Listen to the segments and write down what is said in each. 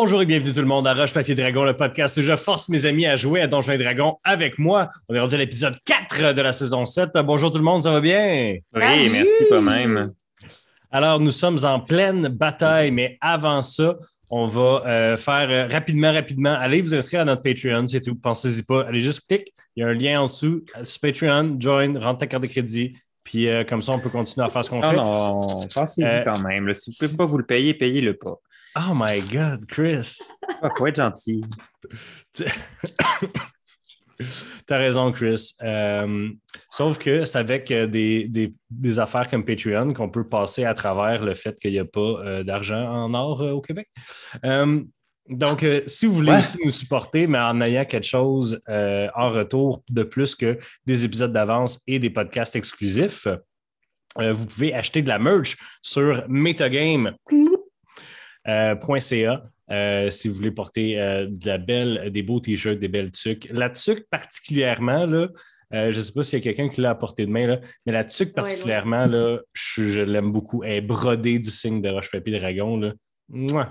Bonjour et bienvenue tout le monde à Roche Papier Dragon, le podcast où je force mes amis à jouer à Donjons et Dragons avec moi. On est rendu à l'épisode 4 de la saison 7. Bonjour tout le monde, ça va bien? Oui, Salut! merci pas même. Alors, nous sommes en pleine bataille, mais avant ça, on va faire rapidement. Allez vous inscrire à notre Patreon, c'est tout. Pensez-y pas. Allez juste cliquer. Il y a un lien en dessous sur Patreon, join, rentre ta carte de crédit. Puis comme ça, on peut continuer à faire ce qu'on fait. Non, pensez-y quand même. Là. Si vous ne pouvez pas vous le payer, payez-le pas. Oh my God, Chris! Faut être gentil. T'as raison, Chris. Sauf que c'est avec des affaires comme Patreon qu'on peut passer à travers le fait qu'il n'y a pas d'argent en or au Québec. Donc, si vous voulez aussi nous supporter, mais en ayant quelque chose en retour de plus que des épisodes d'avance et des podcasts exclusifs, vous pouvez acheter de la merch sur metagame.ca. Si vous voulez porter des beaux t-shirts, des belles tuques. La tuque particulièrement, là, je ne sais pas s'il y a quelqu'un qui l'a à portée de main, là, mais la tuque particulièrement, là, je l'aime beaucoup. Elle est brodée du signe de Roche-Papier-Dragon. Là. Mouah.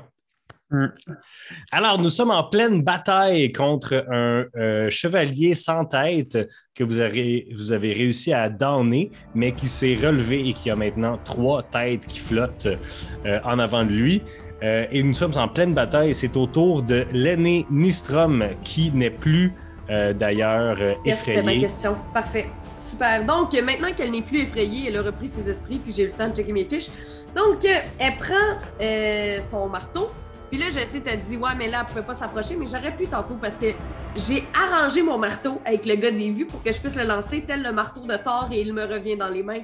Alors, nous sommes en pleine bataille contre un chevalier sans tête que vous avez réussi à downer, mais qui s'est relevé et qui a maintenant 3 têtes qui flottent en avant de lui. Et nous sommes en pleine bataille. C'est au tour de l'aîné Nistrom qui n'est plus d'ailleurs effrayé. C'était ma question. Parfait. Super. Donc, maintenant qu'elle n'est plus effrayée, elle a repris ses esprits, puis j'ai eu le temps de checker mes fiches. Donc, elle prend son marteau. Puis là, je sais, t'as dit, ouais, mais là, elle pouvait pas s'approcher, mais j'aurais pu tantôt parce que j'ai arrangé mon marteau avec le gars des vues pour que je puisse le lancer tel le marteau de Thor et il me revient dans les mains.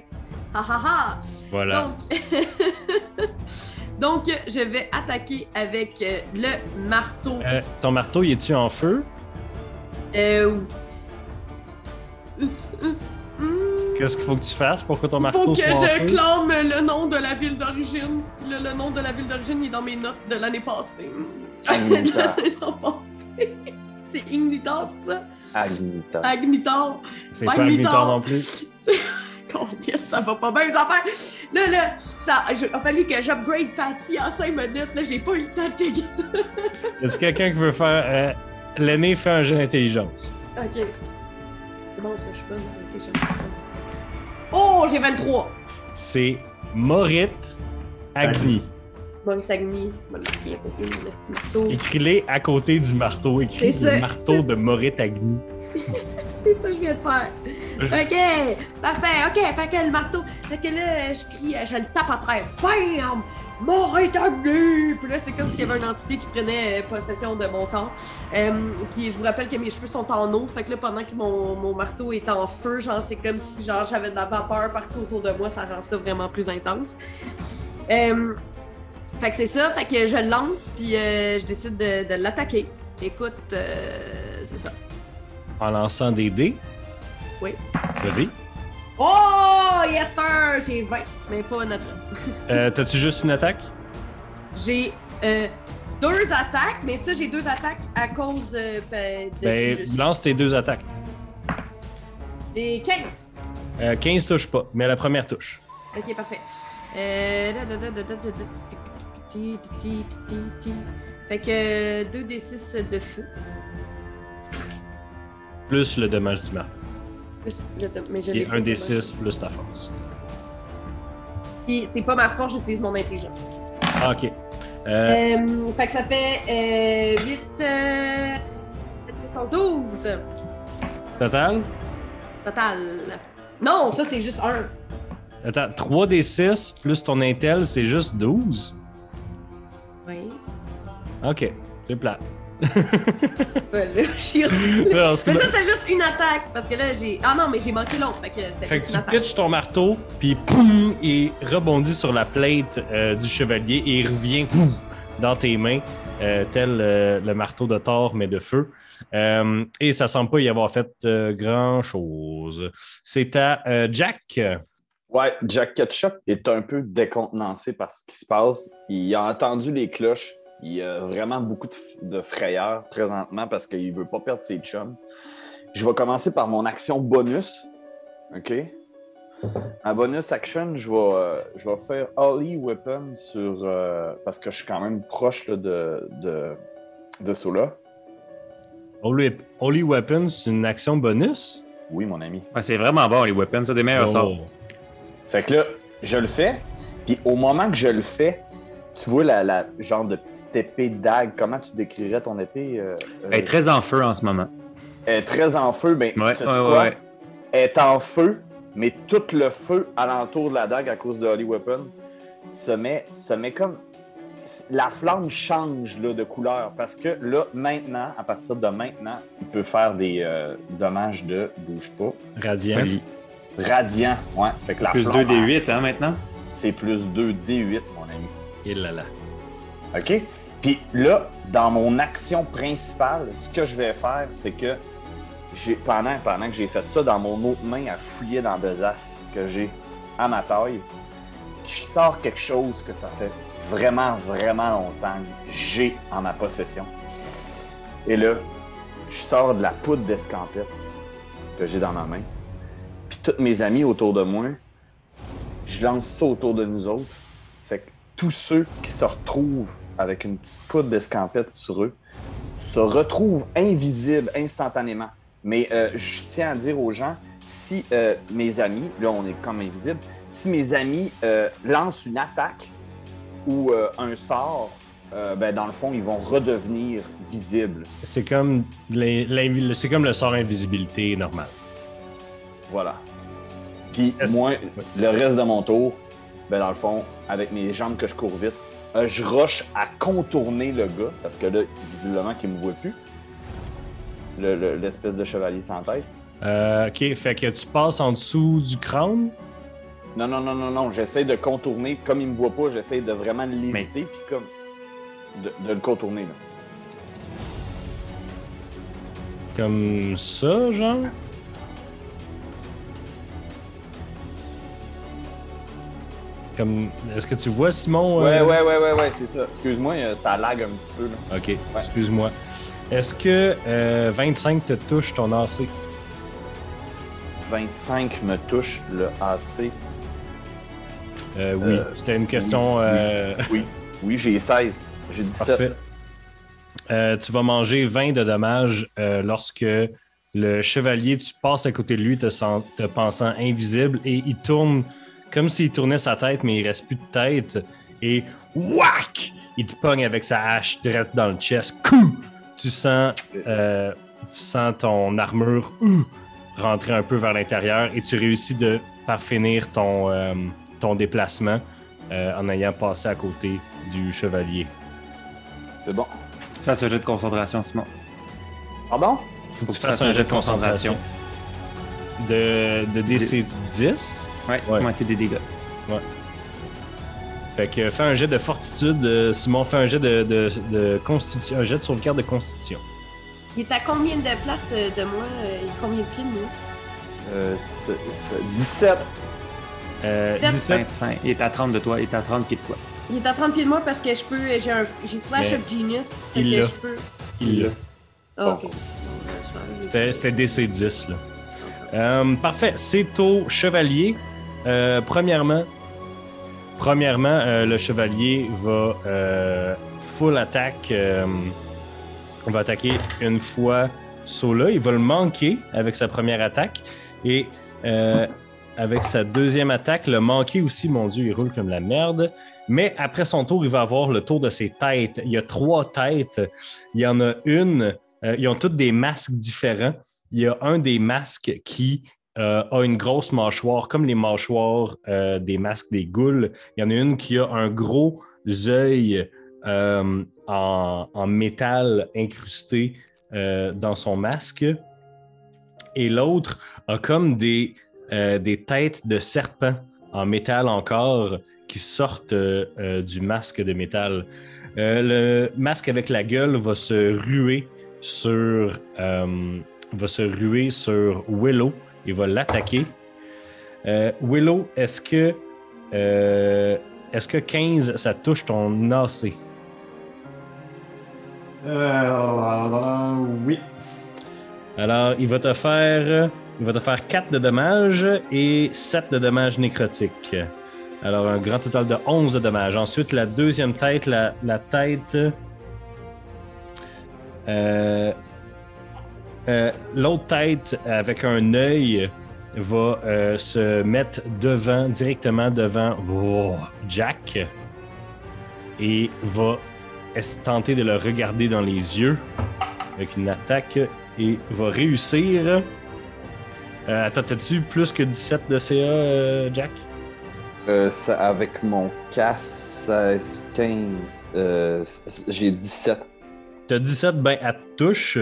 Ha ha ha! Voilà. Donc, je vais attaquer avec le marteau. Ton marteau, il est-tu en feu? Qu'est-ce qu'il faut que tu fasses pour que ton marteau soit en feu? Faut que je clame le nom de la ville d'origine. Le nom de la ville d'origine est dans mes notes de l'année passée. De la saison passée. C'est Ignitas, ça? Agnitas. Agnitar. C'est pas Agnitar non plus. Oh, yes, ça va pas bien, les affaires. Là, il a fallu que j'upgrade Patty en 5 minutes. Là, j'ai pas eu le temps de checker ça. Est-ce quelqu'un qui veut faire... l'aîné fait un jeu d'intelligence. OK. C'est bon, ça, je suis bonne. Oh, j'ai 23. C'est Morit Agni. Morit Agni. Mon petit à côté de mon petit marteau. Écris-les à côté du marteau. Écris le marteau de Morit Agni. C'est ça que je viens de faire. OK, parfait. OK, fait que le marteau. Fait que là, je crie, je le tape à terre. Bam! Morit Agni! Puis là, c'est comme s'il y avait une entité qui prenait possession de mon corps. Puis je vous rappelle que mes cheveux sont en eau. Fait que là, pendant que mon marteau est en feu, genre, c'est comme si genre j'avais de la vapeur partout autour de moi. Ça rend ça vraiment plus intense. Fait que c'est ça. Fait que je lance, puis je décide de l'attaquer. Écoute, c'est ça. En lançant des dés. Oui. Vas-y. Oh, yes sir! J'ai 20, mais pas naturel. T'as-tu juste une attaque? J'ai 2 attaques, mais ça, j'ai 2 attaques à cause de... Lance tes 2 attaques. Des 15. 15 touche pas, mais la première touche. Ok, parfait. Fait que 2d6 de feu. Plus le dommage du marteau. Mais Qui est 1d6 plus ta force. Puis c'est pas ma force, j'utilise mon intelligence. Ah, ok. Fait que ça fait 8, 10, 11, 12. Total? Total. Non, ça c'est juste 1. Attends, 3d6 plus ton intel, c'est juste 12? Oui. Ok, c'est plate. Ben là, je suis... Non, Mais ça, c'était juste une attaque. Parce que là, j'ai... Ah non, mais j'ai manqué l'autre. Fait que c'était Fait juste que une tu attaque. pitches ton marteau, puis poum, il rebondit sur la plate du chevalier et il revient poum, dans tes mains, tel le marteau de Thor, mais de feu. Et ça semble pas y avoir fait grand-chose. C'est à Jack. Ouais, Jack Ketchup est un peu décontenancé par ce qui se passe. Il a entendu les cloches. Il a vraiment beaucoup de frayeur présentement parce qu'il ne veut pas perdre ses chums. Je vais commencer par mon action bonus. OK? En bonus action, je vais faire Holy Weapon sur. Parce que je suis quand même proche là, de Sola. Holy Weapon, c'est une action bonus? Oui, mon ami. Ouais, c'est vraiment bon, les weapons, ça, des meilleurs sorts. Fait que là, je le fais. Puis au moment que je le fais, tu vois la genre de petite épée dague. Comment tu décrirais ton épée? Elle est très en feu en ce moment. Elle est très en feu. Ben, Ouais, sais-tu quoi? ouais. Elle est en feu, mais tout le feu alentour de la dague à cause de Holy Weapon se met comme... La flamme change là, de couleur parce que là, maintenant, à partir de maintenant, il peut faire des dommages de... Bouge pas. Radiant. Radiant, ouais. Fait que la Plus flamme, 2d8, hein, maintenant? c'est plus 2d8, mon ami. Et là là. OK? Puis là, dans mon action principale, ce que je vais faire, c'est que pendant que j'ai fait ça, dans mon autre main à fouiller dans la besace que j'ai à ma taille, je sors quelque chose que ça fait vraiment, vraiment longtemps que j'ai en ma possession. Et là, je sors de la poudre d'escampette que j'ai dans ma main. Puis tous mes amis autour de moi, je lance ça autour de nous autres. Fait que tous ceux qui se retrouvent avec une petite poudre d'escampette sur eux se retrouvent invisibles instantanément. Mais je tiens à dire aux gens, si mes amis, là on est comme invisibles, si mes amis lancent une attaque ou un sort, ben, dans le fond, ils vont redevenir visibles. C'est comme le sort invisibilité normal. Voilà. Puis moi, le reste de mon tour, ben, dans le fond, avec mes jambes que je cours vite, je rush à contourner le gars, parce que là, visiblement, qu'il me voit plus. L'espèce de chevalier sans tête. OK, fait que tu passes en dessous du crâne? Non. J'essaie de contourner. Comme il me voit pas, j'essaie de vraiment l'éviter, puis comme de le contourner. Là. Comme ça, genre? Comme... Est-ce que tu vois, Simon? Ouais, c'est ça. Excuse-moi, ça lag un petit peu. Là. OK, excuse-moi. Est-ce que 25 te touche ton AC? 25 me touche le AC. Oui, c'était une question... Oui, j'ai 16. J'ai 17. Parfait. Tu vas manger 20 de dommages lorsque le chevalier, tu passes à côté de lui te pensant invisible et il tourne comme s'il tournait sa tête, mais il reste plus de tête. Et whack! Il te pogne avec sa hache direct dans le chest. Coup! Tu sens ton armure rentrer un peu vers l'intérieur et tu réussis par finir ton déplacement en ayant passé à côté du chevalier. C'est bon. Fais un jet de concentration, Simon. Pardon? Faut que tu fasses un jet de concentration. De DC 10? Ouais, moitié des dégâts. Ouais. Fait que fais un jet de fortitude. Simon, fais un jet de constitution, un jet de sauvegarde de constitution. Il est à combien de places de moi? Il est combien de pieds de moi? 17. 17. 25. Il est à 30 de toi, il est à 30 pieds de toi. Il est à 30 pieds de moi parce que j'ai Flash of Genius. Fait il que l'a. je peux. Il l'a. Ah, ok. C'était DC 10, là. Parfait. C'est au chevalier. Premièrement, le chevalier va full attaque. On va attaquer une fois Sola. Il va le manquer avec sa première attaque. Et avec sa deuxième attaque, le manquer aussi, mon Dieu, il roule comme la merde. Mais après son tour, il va avoir le tour de ses têtes. Il y a 3 têtes. Il y en a une. Ils ont toutes des masques différents. Il y a un des masques qui a une grosse mâchoire, comme les mâchoires des masques des ghouls. Il y en a une qui a un gros œil en métal incrusté dans son masque. Et l'autre a comme des têtes de serpents en métal encore qui sortent du masque de métal. Le masque avec la gueule va se ruer sur Willow. Il va l'attaquer. Willow, est-ce que 15, ça touche ton AC? Oui. Alors, il va te faire Il va te faire 4 de dommages et 7 de dommages nécrotiques. Alors, un grand total de 11 de dommages. Ensuite, la deuxième tête, la tête... l'autre tête, avec un œil, va se mettre directement devant Jack et va tenter de le regarder dans les yeux avec une attaque et va réussir. Attends, t'as-tu plus que 17 de CA, Jack? Avec mon casse 15, j'ai 17. T'as 17, ben, elle te touche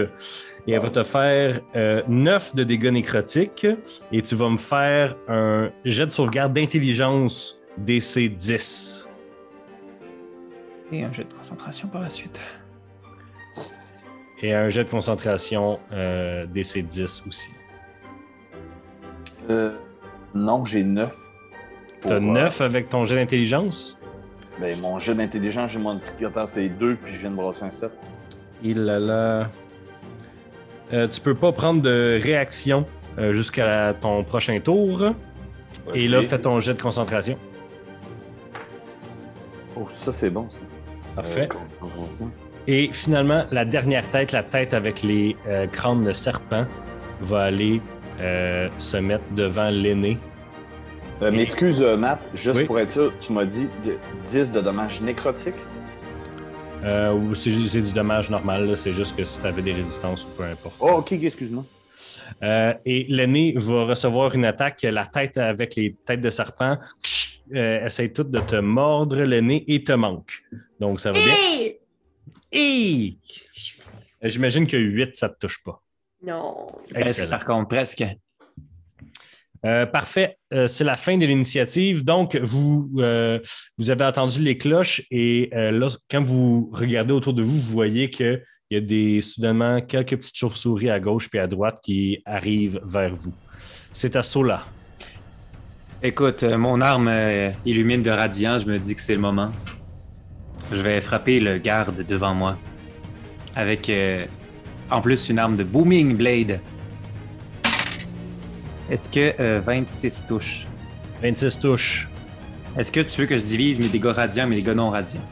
et elle va te faire 9 de dégâts nécrotiques et tu vas me faire un jet de sauvegarde d'intelligence DC 10. Et un jet de concentration par la suite. Et un jet de concentration DC 10 aussi. Non, j'ai 9. T'as 9 avec ton jet d'intelligence? Ben, mon jet d'intelligence, j'ai mon modificateur, c'est 2, puis je viens de brasser un 7. Il là. Tu peux pas prendre de réaction jusqu'à ton prochain tour. Okay. Et là, fais ton jet de concentration. Oh, ça, c'est bon, ça. Parfait. Et finalement, la dernière tête, la tête avec les crânes de serpent, va aller se mettre devant l'aîné. Mais excuse, Matt, juste pour être sûr, tu m'as dit 10 de dommages nécrotiques? C'est du dommage normal, là. C'est juste que si tu avais des résistances ou peu importe. Oh, ok, excuse-moi. Et l'aîné va recevoir une attaque. La tête avec les têtes de serpent essaye toutes de te mordre le nez et te manque. Donc ça va bien. Et j'imagine que 8, ça ne te touche pas. Non. Presque, par contre, presque. Parfait. C'est la fin de l'initiative. Donc, vous avez entendu les cloches et là, quand vous regardez autour de vous, vous voyez qu'il y a soudainement quelques petites chauves-souris à gauche et à droite qui arrivent vers vous. C'est à Sola. Écoute, mon arme illumine de radiant. Je me dis que c'est le moment. Je vais frapper le garde devant moi avec en plus une arme de Booming Blade. Est-ce que 26 touche? 26 touche. Est-ce que tu veux que je divise mes dégâts radiants et mes dégâts non radiants?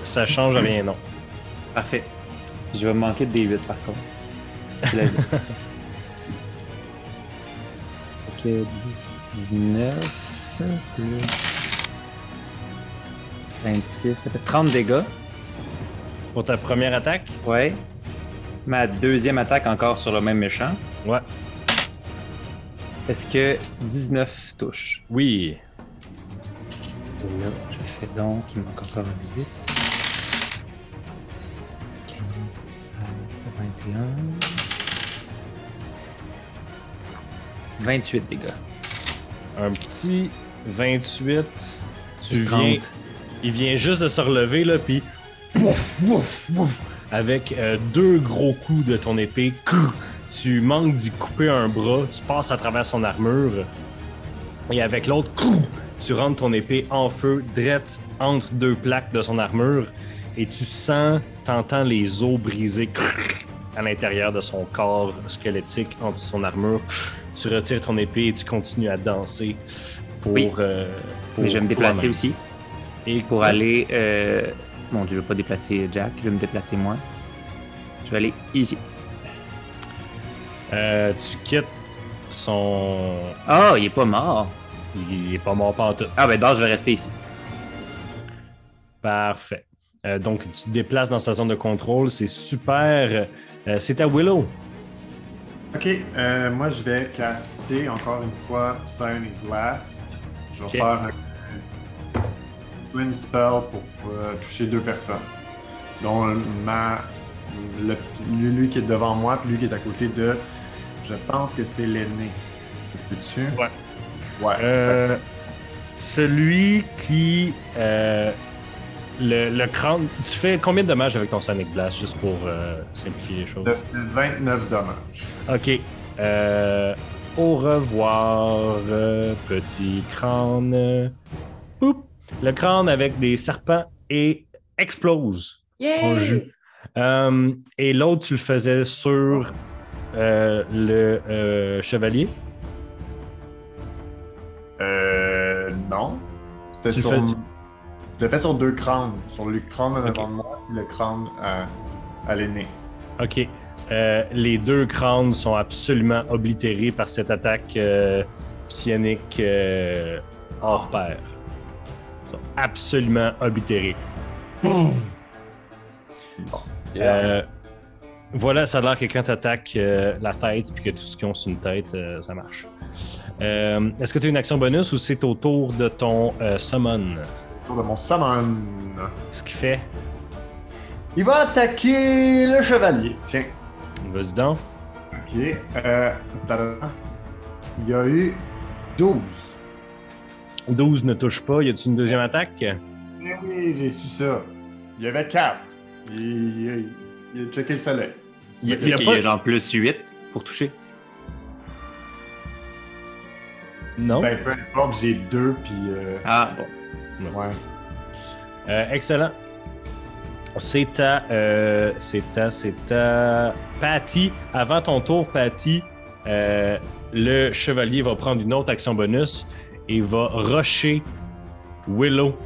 Ça change rien, non. Parfait. Je vais me manquer de D8 par contre. Ok, 10, 19, plus 26, ça fait 30 dégâts. Pour ta première attaque? Ouais. Ma deuxième attaque encore sur le même méchant. Ouais. Est-ce que 19 touche? Oui. Et là, je fais donc, il manque encore un 8. 15, 16, 21. 28 dégâts. Un petit 28. Il vient juste de se relever, là, puis avec 2 gros coups de ton épée, tu manques d'y couper un bras, tu passes à travers son armure, et avec l'autre, tu rentres ton épée en feu, drette entre 2 plaques de son armure, et t'entends les os brisés à l'intérieur de son corps squelettique entre son armure. Tu retires ton épée et tu continues à danser pour... Mais je vais me déplacer aussi. Et pour aller... Mon Dieu, je vais pas déplacer Jack, je vais me déplacer moi. Je vais aller ici. Tu quittes son... Ah, il est pas mort. Il est pas mort pantoute. Ah ben donc je vais rester ici. Parfait. Donc tu te déplaces dans sa zone de contrôle, c'est super. C'est à Willow. Ok, moi je vais caster encore une fois Psionic Blast. Je vais faire un Twin Spell pour toucher 2 personnes. Dont lui qui est devant moi, puis lui qui est à côté de... Je pense que c'est l'aîné. Ça se peut-tu? Ouais. Ouais. Celui qui... le crâne... Tu fais combien de dommages avec ton Sonic Blast, juste pour simplifier les choses? Ça fait 29 dommages. OK. Au revoir, petit crâne. Poup! Le crâne avec des serpents et explose en jus. Et l'autre, tu le faisais sur le chevalier? Non. C'était Tu sur. fais- Je l'ai fait sur 2 crânes. Sur le crâne en avant de moi et le crâne à l'aîné. OK. Les 2 crânes sont absolument oblitérés par cette attaque psionique hors pair. Ils sont absolument oblitérés. Voilà, ça a l'air que quand tu attaques la tête puis que tout ce qu'ils ont sur une tête, ça marche. Est-ce que tu as une action bonus ou c'est au tour de ton summon? Autour de mon summon. Ce qui fait? Il va attaquer le chevalier. Tiens. Vas-y donc. Ok. Tada. Il y a eu 12. 12 ne touche pas. Y a-t-il une deuxième attaque? Eh oui, j'ai su ça. Il y avait 4. Il a checké le soleil. Y a-t-il y a qu'il pas- y a genre plus 8 pour toucher? Non? Ben, peu importe, j'ai 2 puis. Ah, bon. Ouais. Excellent. C'est à Patty. Avant ton tour, Patty, le chevalier va prendre une autre action bonus et va rusher Willow.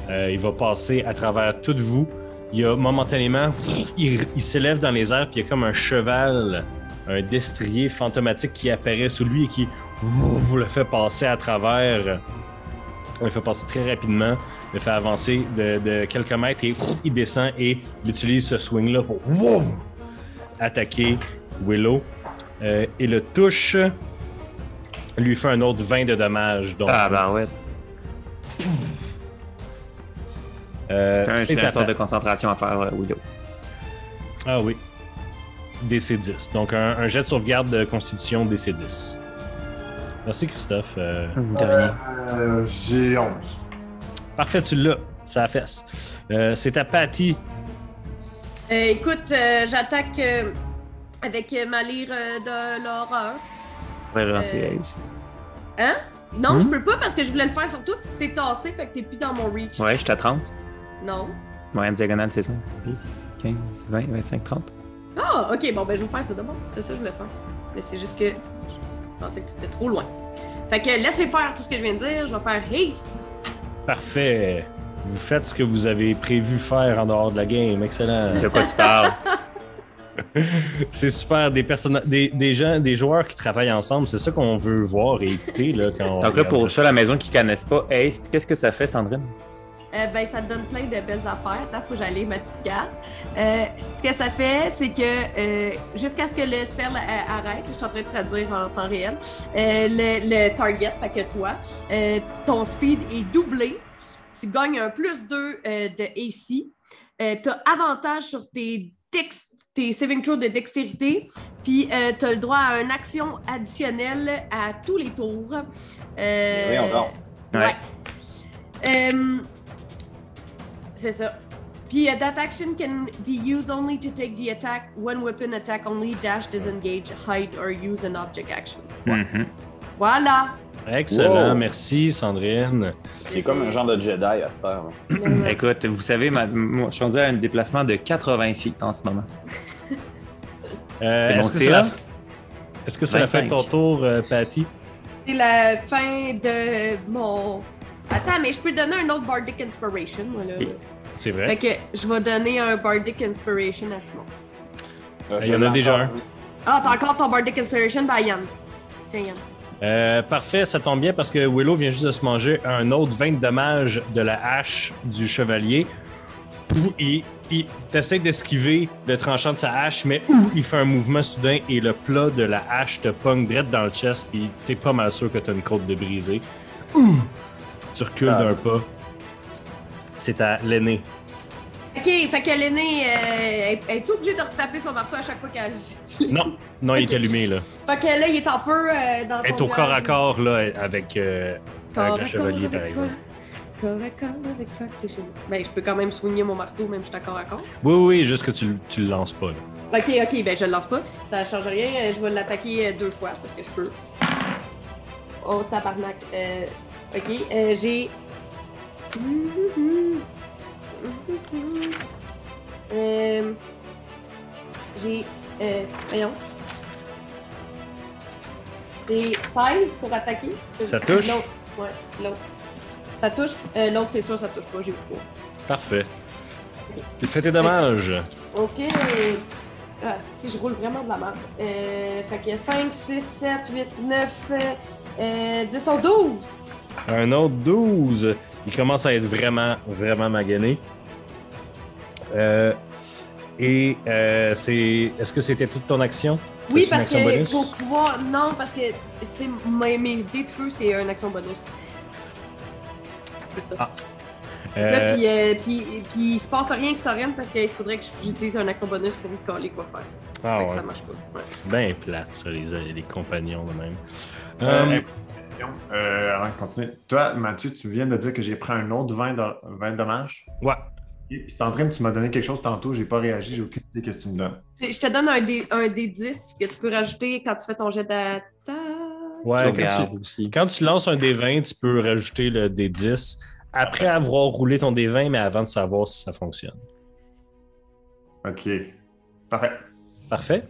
Il va passer à travers toutes vous. Il y a momentanément, il s'élève dans les airs, puis il y a comme un cheval, un destrier fantomatique qui apparaît sous lui et qui le fait passer à travers. On le fait passer très rapidement, le fait avancer de quelques mètres et il descend et il utilise ce swing-là pour attaquer Willow. Et le touche lui fait un autre 20 de dommages. Donc, Ah, ben ouais. c'est J'ai une ta sorte de concentration à faire, Willow. Ah oui. DC10. Donc, un jet de sauvegarde de constitution DC10. Merci, Christophe. De rien. J'ai 11. Parfait, tu l'as. Ça fesse. C'est à Patty. Écoute, j'attaque avec ma lyre de l'horreur. On va relancer Haste. Hein? Non, je peux pas parce que je voulais le faire surtout. Tu t'es tassé, fait que t'es plus dans mon reach. Ouais, je suis à 30. Non. Moyenne diagonale, c'est ça. 10, 15, 20, 25, 30. Ah, ok, bon, ben je vais faire ça d'abord. C'est ça que je voulais faire. Mais c'est juste que je pensais que t'étais trop loin. Fait que laissez faire tout ce que je viens de dire. Je vais faire haste. Parfait. Vous faites ce que vous avez prévu faire en dehors de la game. Excellent. De quoi tu parles? C'est super. Des gens, des joueurs qui travaillent ensemble, c'est ça qu'on veut voir et écouter là, quand on Donc là, pour regarde. ceux à la maison qui ne connaissent pas Haste, qu'est-ce que ça fait, Sandrine? Ben, ça te donne plein de belles affaires. Attends, faut que j'aille ma petite carte. Ce que ça fait, c'est que jusqu'à ce que le spell arrête, je suis en train de traduire en temps réel, le target, fait que toi, ton speed est doublé. Tu gagnes un plus 2 de AC. Tu as avantage sur tes saving throws de dextérité. Puis tu as le droit à une action additionnelle à tous les tours. Voyons donc. Ouais. C'est ça. Puis that action can be used only to take the attack, one weapon attack only, dash, disengage, hide or use an object action. Mhm. Voilà. Excellent. Wow. Merci, Sandrine. C'est comme un genre de Jedi à cette heure. Écoute, vous savez, moi, je suis rendu à un déplacement de 80 feet en ce moment. Est-ce bon, que c'est c'est la... là? Est-ce que c'est la fin de ton 25. tour, Patty? C'est la fin de mon... Attends, mais je peux donner un autre Bardic Inspiration, moi, là. Oui. C'est vrai. Fait que je vais donner un Bardic Inspiration à Simon. Il y en a déjà un. Ah, t'as encore ton Bardic Inspiration? Ben, Yann. Tiens, Yann. Parfait, ça tombe bien parce que Willow vient juste de se manger un autre 20 de dommages de la hache du chevalier. Il essaie d'esquiver le tranchant de sa hache, mais il fait un mouvement soudain et le plat de la hache te pogne direct dans le chest, puis t'es pas mal sûr que t'as une côte de brisée. Tu recules d'un pas. C'est à l'aîné. Ok, fait que l'aîné, est-tu obligé de retaper son marteau à chaque fois qu'elle... Non, non, il est allumé là. Fait que là, il est en feu dans son Elle est au nuage. corps à corps là, avec Corps à le corps chevalier, avec par toi. exemple. Corps à corps avec toi, touchez-moi. Ben, je peux quand même soigner mon marteau, même si je suis à corps à corps. Oui, oui, juste que tu le lances pas là. Ok, ben je le lance pas. Ça change rien. Je vais l'attaquer 2 fois parce que je peux. Oh, tabarnak. Ok, j'ai. J'ai. Voyons. c'est 16 pour attaquer. Ça touche? L'autre, ouais, l'autre. Ça touche. L'autre, c'est sûr, ça touche pas. J'ai eu 3. Parfait. Tu fais tes dommages. Ok. Ah, si je roule vraiment de la merde. Fait que 5, 6, 7, 8, 9, 10, 11, 12. Un autre 12. Il commence à être vraiment, vraiment magané. Est-ce que c'était toute ton action? Oui, As-tu une parce action que bonus? pour pouvoir. Non, parce que c'est mes dés de feu, c'est une action bonus. C'est ça. Ah. Ça, puis il se passe rien que ça revienne parce qu'il faudrait que j'utilise une action bonus pour lui coller quoi faire. Ah Fait que ouais. ça marche pas. Ouais. C'est bien plate, ça, les compagnons de même. Question, avant de continuer. Toi, Mathieu, tu viens de dire que j'ai pris un autre 20 dommages. Ouais. Et puis Sandrine, tu m'as donné quelque chose tantôt, j'ai pas réagi, j'ai aucune idée de ce que tu me donnes. Je te donne un D10 que tu peux rajouter quand tu fais ton jet d'attaque. Ouais, Sauvegarde aussi. quand tu lances un D20, tu peux rajouter le D10 après avoir roulé ton D20, mais avant de savoir si ça fonctionne. OK. Parfait. Parfait.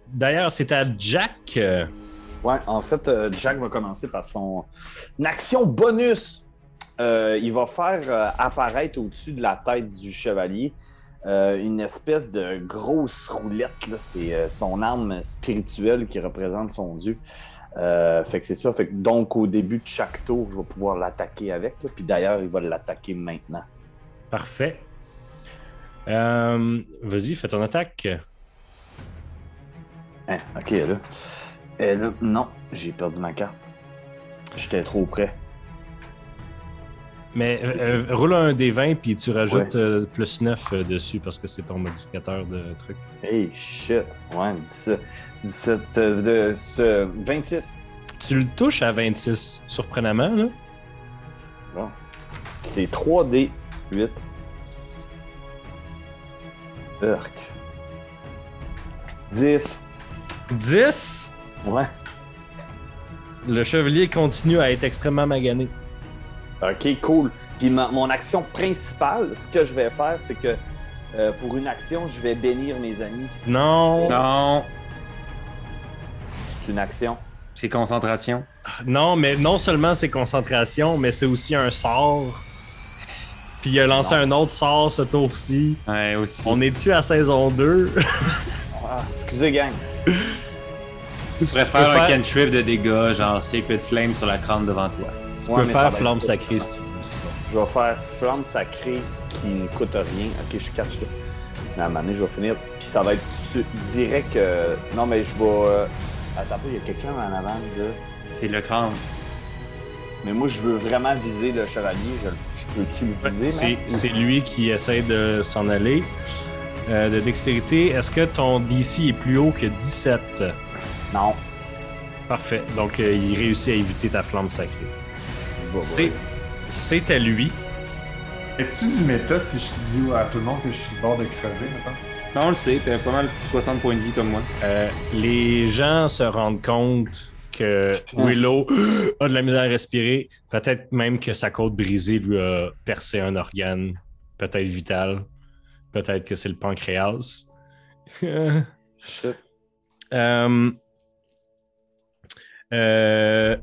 D'ailleurs, c'est à Jack. Ouais, en fait, Jack va commencer par son action bonus. Il va faire apparaître au-dessus de la tête du chevalier une espèce de grosse roulette. Là. C'est son arme spirituelle qui représente son dieu. Fait que c'est ça. Fait que donc, au début de chaque tour, je vais pouvoir l'attaquer avec. Là. Puis d'ailleurs, il va l'attaquer maintenant. Parfait. Vas-y, fais ton attaque. Hein, OK, là. Là, non, j'ai perdu ma carte. J'étais trop près. Mais roule un D20 puis tu rajoutes plus 9 dessus parce que c'est ton modificateur de truc. Hey, shit. Ouais, 17, 26. Tu le touches à 26, surprenamment, là. Bon. C'est 3D 8. Urk. 10. 10? Ouais. Le chevalier continue à être extrêmement magané. OK, cool. Puis mon action principale, ce que je vais faire, c'est que pour une action, je vais bénir mes amis. Non. Non, C'est une action. c'est concentration. Non, mais non seulement c'est concentration, mais c'est aussi un sort. Puis il a lancé un autre sort ce tour-ci. Ouais, aussi. On est-tu à saison 2? Ah, excusez, gang. Tu pourrais faire un cantrip de dégâts, genre Sacred Flame sur la crâne devant toi. Tu peux faire flamme sacrée si tu veux. sinon. Je vais faire flamme sacrée qui ne coûte rien. OK, je catch là. Mais à un moment donné, je vais finir. Puis ça va être direct. Non, mais je vais. Attends, il y a quelqu'un en avant de. C'est le crâne. Mais moi, je veux vraiment viser le chevalier. Je peux-tu le viser? C'est lui qui essaie de s'en aller. De dextérité, est-ce que ton DC est plus haut que 17? Non. Parfait. Donc, il réussit à éviter ta flamme sacrée. C'est à lui. Est-ce que tu du méta si je dis à tout le monde que je suis sur le bord de crever maintenant? Non, on le sait, t'as pas mal 60 points de vie comme moi. Les gens se rendent compte que Willow a de la misère à respirer. Peut-être même que sa côte brisée lui a percé un organe, peut-être vital. Peut-être que c'est le pancréas. Shit.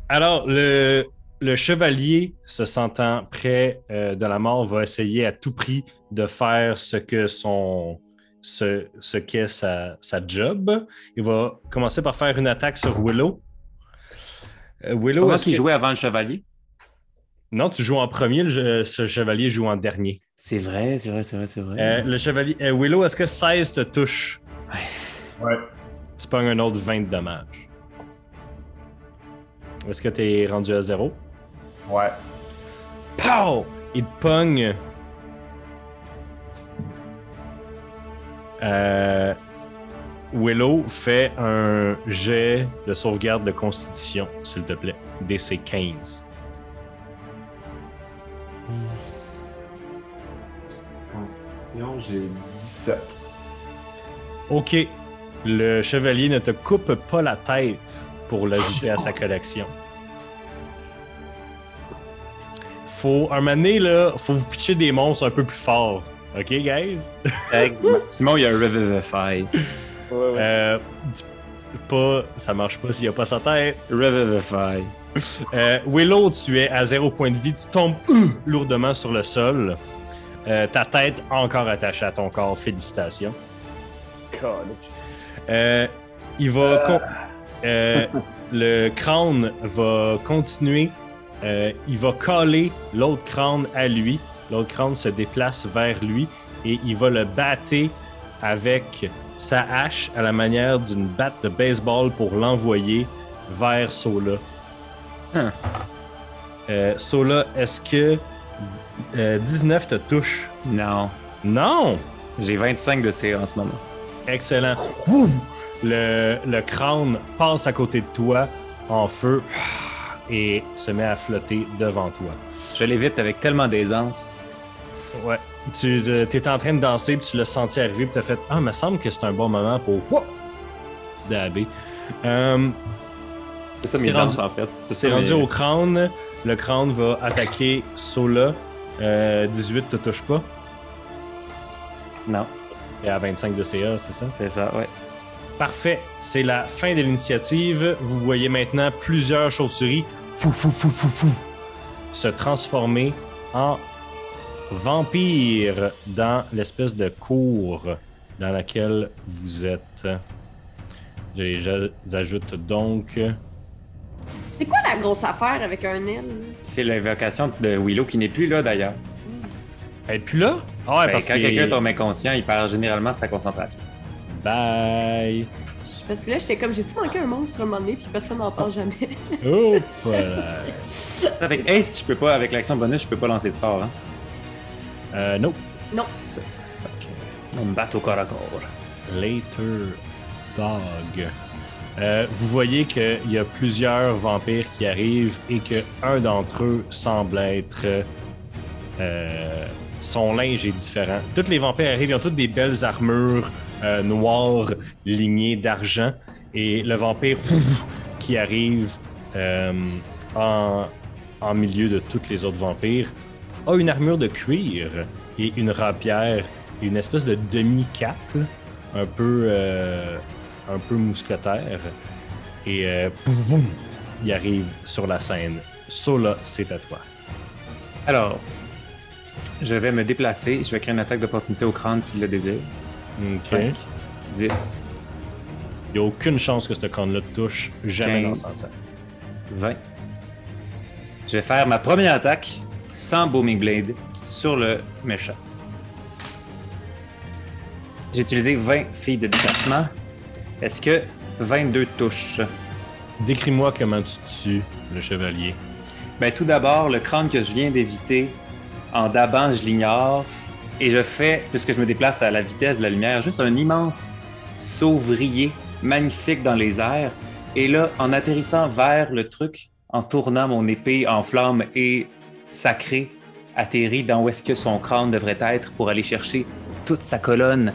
Alors, le chevalier, se sentant près de la mort, va essayer à tout prix de faire ce qu'est sa job. Il va commencer par faire une attaque sur Willow. Willow, Comment qu'il jouait avant le chevalier? Non, tu joues en premier, ce chevalier joue en dernier. C'est vrai. Le chevalier... Willow, est-ce que 16 te touche? Ouais. Tu pognes un autre 20 de dommages. Est-ce que tu es rendu à 0? Ouais. Pow! Il te pogne. Willow, fait un jet de sauvegarde de constitution, s'il te plaît. DC 15. Constitution, j'ai 17. OK. Le chevalier ne te coupe pas la tête pour l'ajouter à sa collection. Un moment donné, là, faut vous pitcher des monstres un peu plus forts. OK, guys? Simon, il y a un Revivify. Ouais. pas. Ça marche pas s'il n'y a pas sa tête. Revivify. Willow, tu es à 0 point de vie. Tu tombes lourdement sur le sol. Ta tête encore attachée à ton corps. Félicitations. Il va. Le crâne va continuer. Il va coller l'autre crâne à lui. L'autre crâne se déplace vers lui et il va le battre avec sa hache à la manière d'une batte de baseball pour l'envoyer vers Sola. Sola, est-ce que 19 te touche? Non. Non! J'ai 25 de CA en ce moment. Excellent. Le crâne passe à côté de toi en feu et se met à flotter devant toi. Je l'évite avec tellement d'aisance. Ouais. Tu étais en train de danser, puis tu l'as senti arriver, puis tu as fait « Ah, il me semble que c'est un bon moment pour dabber. » C'est ça mes danses, en fait. C'est rendu au crâne. Le crâne va attaquer Sola. 18 te touche pas. Non. Et à 25 de CA, c'est ça? C'est ça, ouais. Parfait. C'est la fin de l'initiative. Vous voyez maintenant plusieurs chauves-souris se transformer en vampires dans l'espèce de cour dans laquelle vous êtes. Je les ajoute donc. C'est quoi la grosse affaire avec un île? C'est l'invocation de Willow qui n'est plus là, d'ailleurs. Elle est plus là? Ah ouais, parce quand quelqu'un tombe inconscient, il perd généralement sa concentration. Bye! Parce que là, j'étais comme, j'ai-tu manqué un monstre à un moment donné, puis personne n'en parle jamais. Oups! Avec Haste, je peux pas, avec l'action bonus, je peux pas lancer de sort, hein? Non. Non. C'est ça. Ok. On me bat au corps à corps. Later Dog. Vous voyez qu'il y a plusieurs vampires qui arrivent et qu'un d'entre eux semble être... son linge est différent. Tous les vampires arrivent, ils ont toutes des belles armures noires lignées d'argent. Et le vampire qui arrive en milieu de tous les autres vampires a une armure de cuir et une rapière et une espèce de demi-cape, un peu mousquetaire. Et boum, il arrive sur la scène. Sola, c'est à toi. Alors, je vais me déplacer. Je vais créer une attaque d'opportunité au crâne s'il le désire. OK. 5, 10, Il n'y a aucune chance que ce crâne-là te touche jamais 15, dans son temps. 20. Je vais faire ma première attaque sans Booming Blade sur le méchant. J'ai utilisé 20 filles de déplacement. Est-ce que 22 touches? Décris-moi comment tu tues le chevalier. Ben, tout d'abord, le crâne que je viens d'éviter, en dabant, je l'ignore. Et je fais, puisque je me déplace à la vitesse de la lumière, juste un immense sauvrier magnifique dans les airs. Et là, en atterrissant vers le truc, en tournant mon épée en flamme et sacrée, atterrit dans où est-ce que son crâne devrait être pour aller chercher toute sa colonne,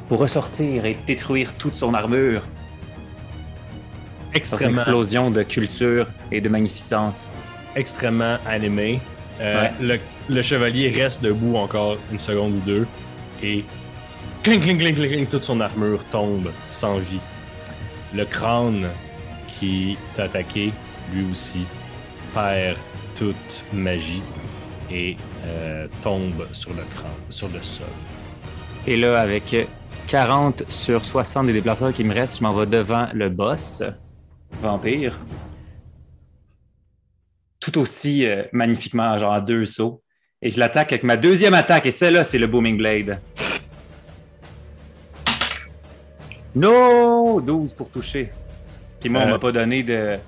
pour ressortir et détruire toute son armure. C'est une Extrêmement, explosion de culture et de magnificence. extrêmement animé. Ouais. Le chevalier reste debout encore une seconde ou deux et cling, cling, cling, cling, cling, toute son armure tombe sans vie. Le crâne qui t'a attaqué, lui aussi, perd toute magie et tombe sur le crâne, sur le sol. Et là, avec 40 sur 60 des déplaceurs qui me restent, je m'en vais devant le boss, vampire. Tout aussi magnifiquement, genre en 2 sauts. Et je l'attaque avec ma deuxième attaque, et celle-là, c'est le Booming Blade. No! 12 pour toucher. Puis moi, on m'a pas donné de...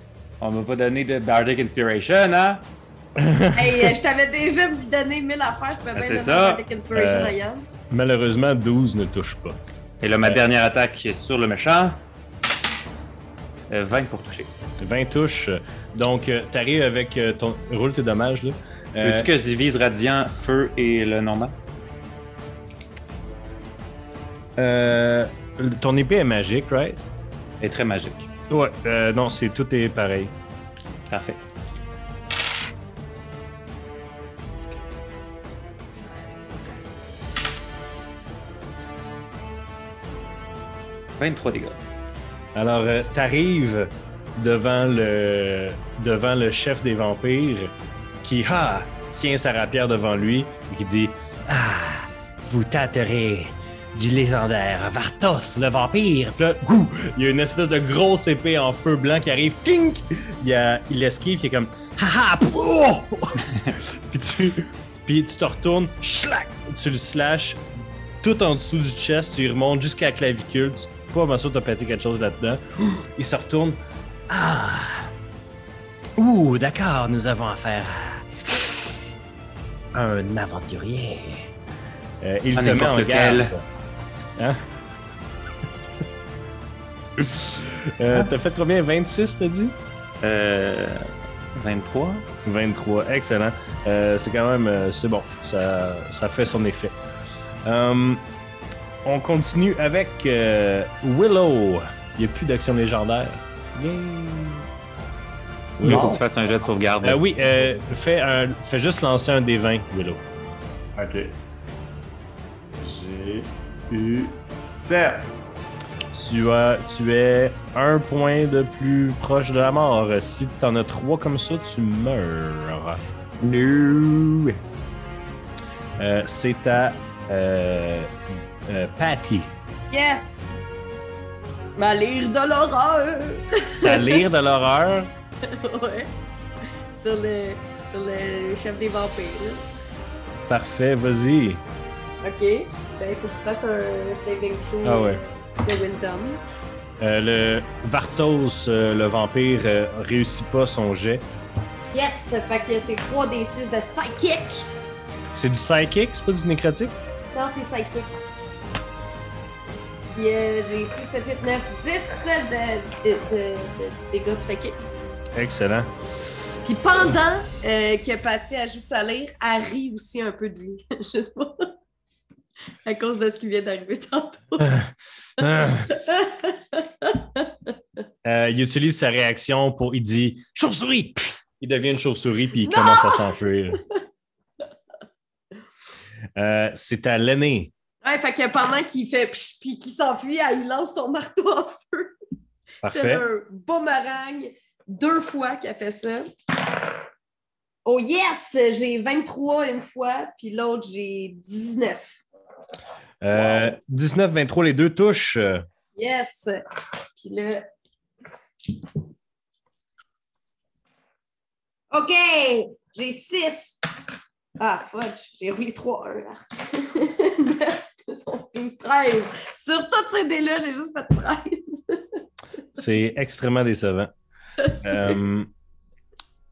On m'a pas donné de Bardic Inspiration, hein? Hey, je t'avais déjà donné 1000 affaires, je pouvais bien c'est donner ça. avec Inspiration à Yann. Malheureusement, 12 ne touche pas. Et là, ma dernière attaque est sur le méchant. 20 pour toucher. 20 touches. Donc, t'arrives avec ton... Roule tes dommages, là. Veux-tu que je divise Radiant, Feu et le normal? Ton épée est magique, right? Elle est très magique. Ouais. Non, tout est pareil. Parfait. « 23 dégâts. Alors, t'arrives devant le chef des vampires qui tient sa rapière devant lui et qui dit « Ah, vous tâterez du légendaire Vartos, le vampire. » Puis là, il y a une espèce de grosse épée en feu blanc qui arrive. Tink! Il esquive, qui est comme haha! Puis tu te retournes, schlac! Tu le slashes tout en dessous du chest, tu y remontes jusqu'à la clavicule. Pas bien sûr que t'as pété quelque chose là-dedans. Il se retourne. Ah! Ouh, d'accord, nous avons affaire à un aventurier. Il te met en garde. Hein? T'as fait combien? 26, t'as dit? 23. 23, excellent. C'est quand même... c'est bon, ça fait son effet. On continue avec Willow. Il n'y a plus d'action légendaire. Yay! Il faut que tu fasses un jet de sauvegarde. Oui, fais juste lancer un des 20, Willow. Ok. J'ai eu 7. Tu es un point de plus proche de la mort. Si t'en as 3 comme ça, tu meurs. No. C'est à Patty. Yes! Ma lyre de l'horreur! Ta lyre de l'horreur. Ouais. Sur le chef des vampires. Là. Parfait, vas-y. Ok. Ben, il faut que tu fasses un saving throw de wisdom. Le Vartos, le vampire, réussit pas son jet. Yes! Fait que c'est 3 des 6 de psychic! C'est du psychic, c'est pas du nécrotique? Non, c'est psychic. Puis j'ai 6, 7, 8, 9, 10 de dégâts psychiques. Excellent. Puis pendant que Patty ajoute sa lyre, elle rit aussi un peu de lui. Je sais pas. À cause de ce qui vient d'arriver tantôt. Il utilise sa réaction pour... Il dit « Chauve-souris! » Il devient une chauve-souris puis il commence à s'enfuir. C'est à l'aîné. Ouais, fait que pendant qu'il fait psh, puis qu'il s'enfuit, il lance son marteau en feu. Parfait. C'est un boomerang 2 fois qu'il a fait ça. Oh yes! J'ai 23 une fois, puis l'autre, j'ai 19. 19, 23, les deux touchent. Yes! Puis là... OK! J'ai 6. Ah, fudge. J'ai roulé 3, 1. 9, 12, 13. Sur tous ces dés-là, j'ai juste fait 13. C'est extrêmement décevant.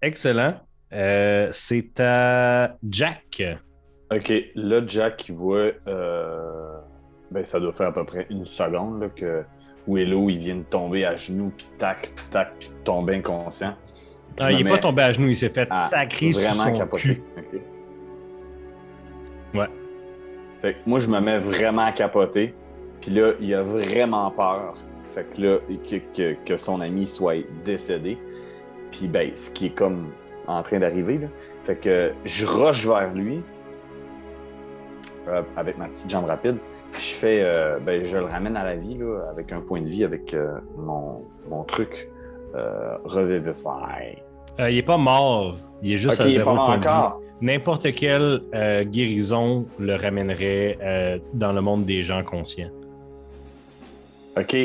Excellent. C'est à Jack. OK, là, Jack, il voit... ben, ça doit faire à peu près une seconde là, que Willow, il vient de tomber à genoux, puis tac, puis tomber inconscient. Il n'est pas tombé à genoux, il s'est fait sacrer sur son capoté. cul. Okay. Ouais. Fait que moi, je me mets vraiment à capoter. Puis là, il a vraiment peur. Fait que là, que son ami soit décédé. Puis ben, ce qui est comme en train d'arriver, là. Fait que je rush vers lui avec ma petite jambe rapide. Puis je fais, ben, je le ramène à la vie, là, avec un point de vie, avec mon truc Revivify. Il n'est pas mort. Il est juste à 0 point de vie. Encore. N'importe quelle guérison le ramènerait dans le monde des gens conscients. OK.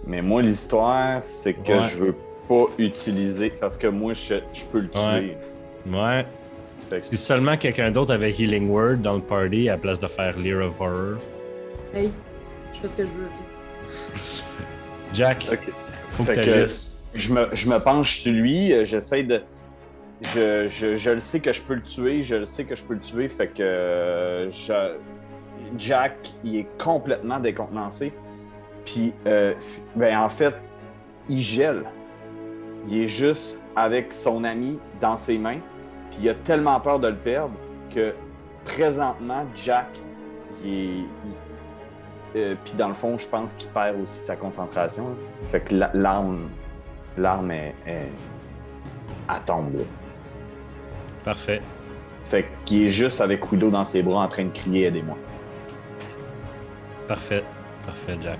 Mais moi, l'histoire, c'est que je veux pas utiliser parce que moi, je peux le tuer. Ouais. Si seulement quelqu'un d'autre avait Healing Word dans le party à la place de faire Lear of Horror. Hey, je fais ce que je veux. Jack, faut que t'agisses. Je me penche sur lui, j'essaie de... Je le sais que je peux le tuer, fait que Jack, il est complètement décontenancé. Puis, ben, en fait, il gèle. Il est juste avec son ami dans ses mains. Puis, il a tellement peur de le perdre que présentement, Jack, puis dans le fond, je pense qu'il perd aussi sa concentration. Là. Fait que l'arme elle tombe. Là. Parfait. Fait qu'il est juste avec Widow dans ses bras en train de crier « Aidez-moi ». Parfait, Jack.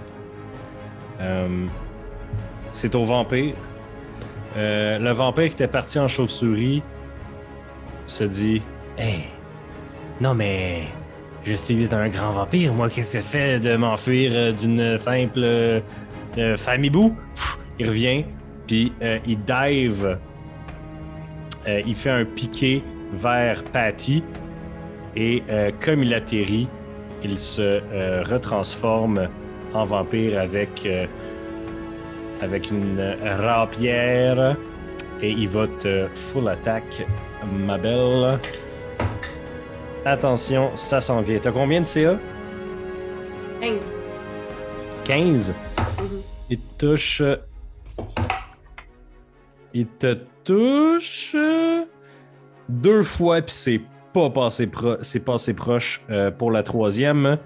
C'est au vampire. Le vampire qui était parti en chauve-souris se dit Hey, non mais je suis un grand vampire, moi, qu'est-ce que ça fait de m'enfuir d'une simple famille boue? Il revient, puis il dive, il fait un piqué vers Patty, et comme il atterrit, il se retransforme en vampire avec une rapière, et il va te full attack, ma belle. Attention, ça s'en vient. T'as combien de CA? 15. 15? Il te touche... Il te touche... 2 fois, puis c'est pas passé proche pour la 3e.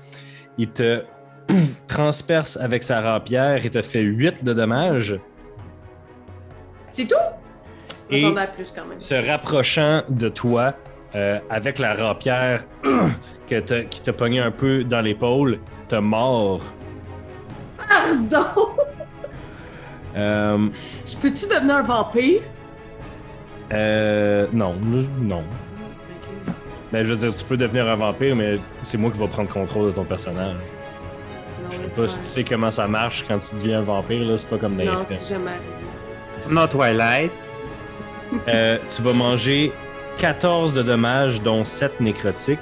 Il te transperce avec sa rapière et te fait 8 de dommages. C'est tout? Et On à plus quand même. se rapprochant de toi, avec la rapière qui t'a pogné un peu dans l'épaule, te mord. Pardon! Je peux-tu devenir un vampire? Non. Ben, je veux dire, tu peux devenir un vampire, mais c'est moi qui vais prendre contrôle de ton personnage. Non, Je sais pas si tu sais comment ça marche quand tu deviens un vampire, là, c'est pas comme dans les Non, films. c'est jamais arrivé. Non, Twilight. Tu vas manger 14 de dommages, dont 7 nécrotiques,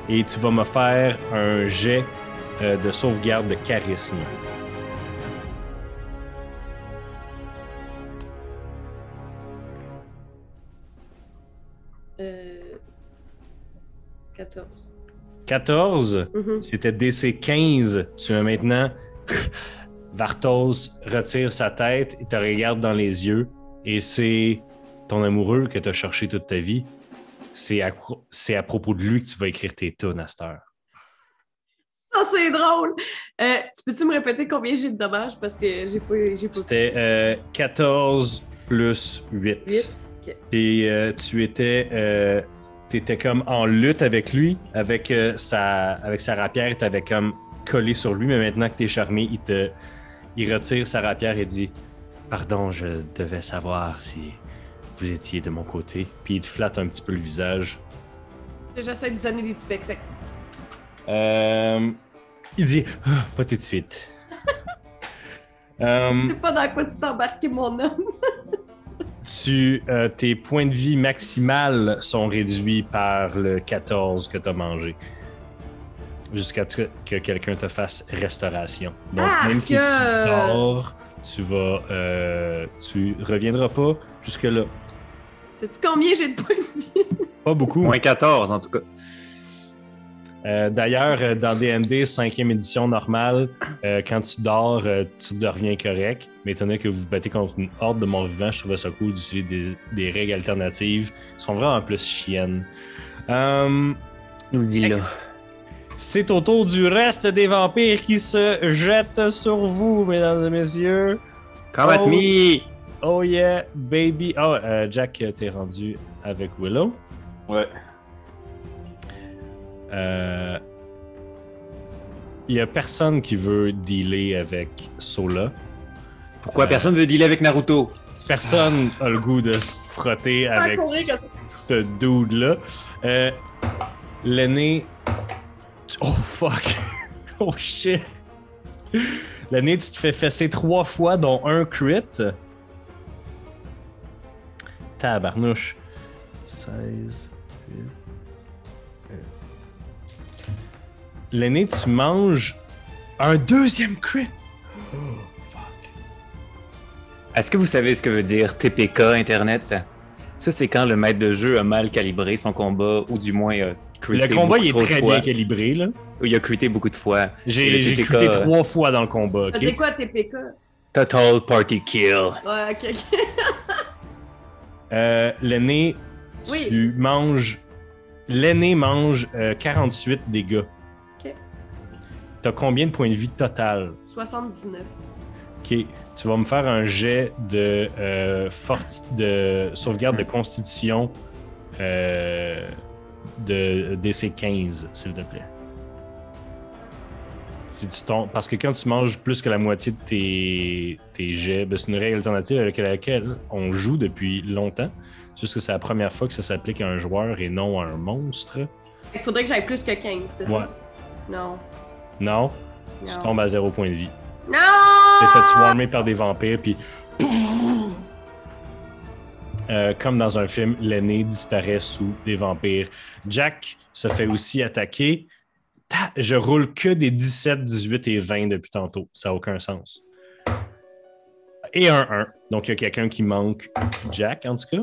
et tu vas me faire un jet de sauvegarde de charisme. Euh... 14. 14, Mhm. c'était DC 15. Tu as maintenant... Vartos retire sa tête et te regarde dans les yeux, et c'est ton amoureux que tu as cherché toute ta vie. C'est à propos de lui que tu vas écrire tes tunes à cette heure. Ça, c'est drôle! Tu peux-tu me répéter combien j'ai de dommages? Parce que j'ai pas C'était 14 plus 8. 8. Ok. Et tu étais comme en lutte avec lui, avec sa rapière, il t'avait comme collé sur lui, mais maintenant que t'es charmé, il retire sa rapière et dit « Pardon, je devais savoir si vous étiez de mon côté. » Puis il te flatte un petit peu le visage. J'essaie de donner des petits becs secs. Il dit « Ah, pas tout de suite. » C'est pas dans quoi tu t'es embarqué, mon homme. Tes points de vie maximales sont réduits par le 14 que tu as mangé. Jusqu'à ce que quelqu'un te fasse restauration. Donc, même si tu dors, tu reviendras pas jusque-là. Sais-tu combien j'ai de points de vie? Pas beaucoup. Moins 14, en tout cas. D'ailleurs, dans D&D 5e édition normale, quand tu dors, tu reviens correct. Mais étant donné que vous vous battez contre une horde de morts-vivants, je trouvais ça cool d'utiliser des règles alternatives. Ils sont vraiment plus chiennes. Nous le dis là. C'est au tour du reste des vampires qui se jettent sur vous, mesdames et messieurs. Come at me! Oh yeah, baby. Oh, Jack, t'es rendu avec Willow. Ouais. Il y a personne qui veut dealer avec Sola. Pourquoi personne veut dealer avec Naruto? Personne a le goût de se frotter avec ce dude-là. L'aîné... Oh fuck! Oh shit! L'aîné, tu te fais fesser 3 fois, dont un crit. Tabarnouche. 16... L'aîné, tu manges un 2e crit. Oh, fuck. Est-ce que vous savez ce que veut dire TPK Internet? Ça, c'est quand le maître de jeu a mal calibré son combat, ou du moins a crité Le combat, il est beaucoup très trop de bien fois. calibré, là. Il a crité beaucoup de fois. J'ai TPK, crité 3 fois dans le combat, ok? C'est quoi TPK? Total Party Kill. Ouais, ok. L'aîné, Oui. tu manges... L'aîné mange 48 dégâts. Ok. T'as combien de points de vie total? 79. Ok. Tu vas me faire un jet de sauvegarde de constitution de DC 15, s'il te plaît. Si tu tombes... Parce que quand tu manges plus que la moitié de tes jets, ben, c'est une règle alternative avec laquelle on joue depuis longtemps. C'est juste que c'est la première fois que ça s'applique à un joueur et non à un monstre. Il faudrait que j'aille plus que 15, c'est Ouais. ça? Non. Non? Tu tombes à 0 point de vie. Non! T'es fait swarmer par des vampires, puis... comme dans un film, l'aîné disparaît sous des vampires. Jack se fait aussi attaquer. Je roule que des 17, 18 et 20 depuis tantôt. Ça n'a aucun sens. Et un 1. Donc, il y a quelqu'un qui manque Jack, en tout cas.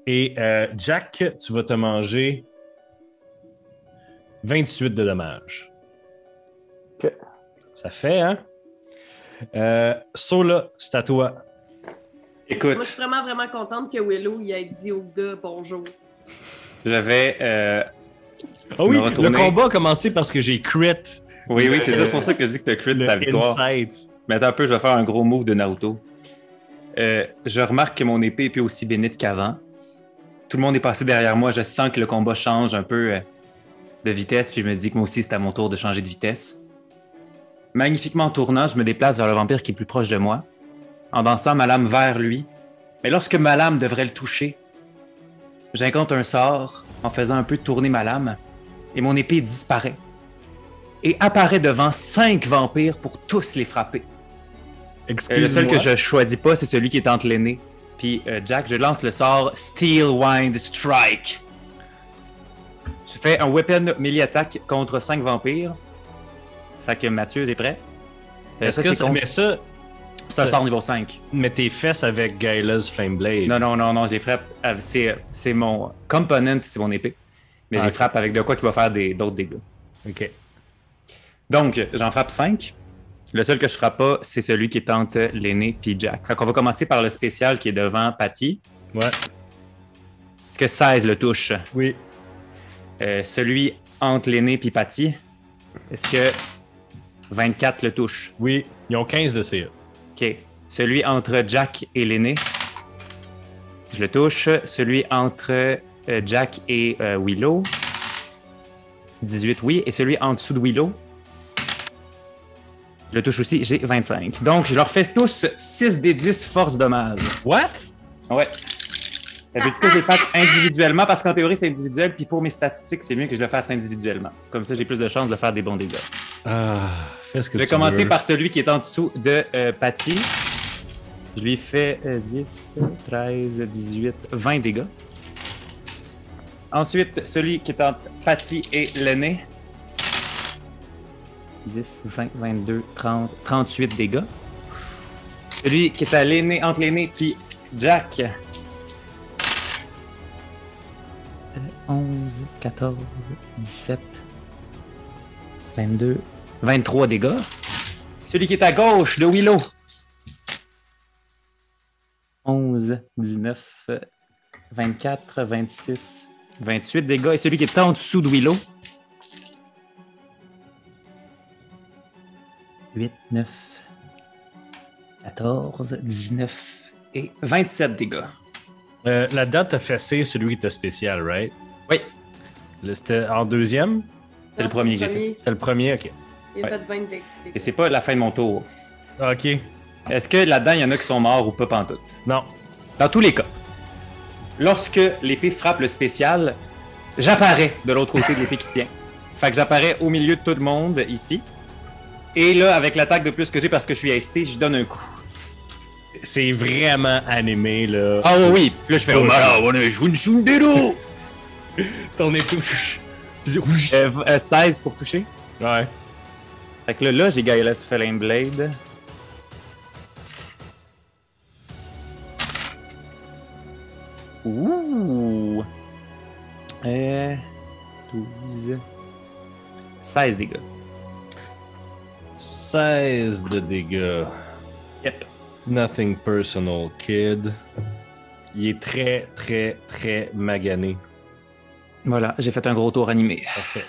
Et Jack, tu vas te manger 28 de dommages. OK. Ça fait, hein? Sola, c'est à toi. Écoute, Moi, je suis vraiment, vraiment contente que Willow il ait dit au gars bonjour. j'avais. Ah oui, me retourner. le combat a commencé parce que j'ai crit. Oui, c'est ça, c'est pour ça que je dis que tu as crit Le ta victoire. insight. Mais attends un peu, je vais faire un gros move de Naruto. Je remarque que mon épée est plus aussi bénite qu'avant. Tout le monde est passé derrière moi. Je sens que le combat change un peu de vitesse. Puis je me dis que moi aussi, c'est à mon tour de changer de vitesse. Magnifiquement tournant, je me déplace vers le vampire qui est plus proche de moi, en dansant ma lame vers lui. Mais lorsque ma lame devrait le toucher, j'incante un sort en faisant un peu tourner ma lame. Et mon épée disparaît. Et apparaît devant 5 vampires pour tous les frapper. Le seul que je choisis pas, c'est celui qui est entre les nez. Puis Jack, je lance le sort Steel Wind Strike. Je fais un weapon melee attack contre 5 vampires. Fait que Mathieu, t'es prêt? Est-ce que ça, mais ça, c'est un sort niveau 5. mais tes fesses avec Gaila's Flame Blade. Non, j'ai frappe. C'est mon component, c'est mon épée. Mais j'ai frappe avec de quoi qui va faire d'autres dégâts. OK. Donc, j'en frappe 5. Le seul que je frappe pas, c'est celui qui est entre l'aîné puis Jack. Fait qu'on va commencer par le spécial qui est devant Patty. Ouais. Est-ce que 16 le touche? Oui. Celui entre l'aîné puis Patty. Est-ce que 24 le touche? Oui. Ils ont 15 de CA. OK. Celui entre Jack et l'aîné. Je le touche. Celui entre Jack et Willow. 18, oui. Et celui en dessous de Willow. Je le touche aussi, j'ai 25. Donc, je leur fais tous 6 des 10 force dommages. What? Ouais. Veux-tu que je les fasse individuellement? Parce qu'en théorie, c'est individuel, puis pour mes statistiques, c'est mieux que je le fasse individuellement. Comme ça, j'ai plus de chances de faire des bons dégâts. Ah, fais ce que Je vais tu commencer veux. par celui qui est en dessous de Patty. Je lui fais 10, 13, 18, 20 dégâts. Ensuite, celui qui est entre Patty et l'aîné. 10, 20, 22, 30, 38 dégâts. Celui qui est à l'aîné, entre l'aîné puis Jack. 11, 14, 17, 22, 23 dégâts. Celui qui est à gauche de Willow. 11, 19, 24, 26, 28 dégâts. Et celui qui est en dessous de Willow. 8, 9, 14, 19 et 27 dégâts. Là-dedans, t'as fessé celui qui était spécial, right? Oui. C'était en deuxième? C'est le premier que j'ai fait. C'est le premier, OK. Il a Ouais. fait 20 dégâts. Et c'est pas la fin de mon tour. OK. Est-ce que là-dedans, il y en a qui sont morts ou pas pantoute? Non. Dans tous les cas, lorsque l'épée frappe le spécial, j'apparais de l'autre côté de l'épée qui tient. Fait que j'apparais au milieu de tout le monde ici. Et là, avec l'attaque de plus que j'ai parce que je suis ST, je donne un coup. C'est vraiment animé, là. Ah oui! Puis là, je fais « Oh malade, on a joué une chundero! Ton épée. » 16 pour toucher. Ouais. Fait que là j'ai Gaia's Flame Blade. Ouh! 12... 16 dégâts. 16 de dégâts. Yep. Nothing personal, kid. Il est très, très, très magané. Voilà, j'ai fait un gros tour animé. Parfait.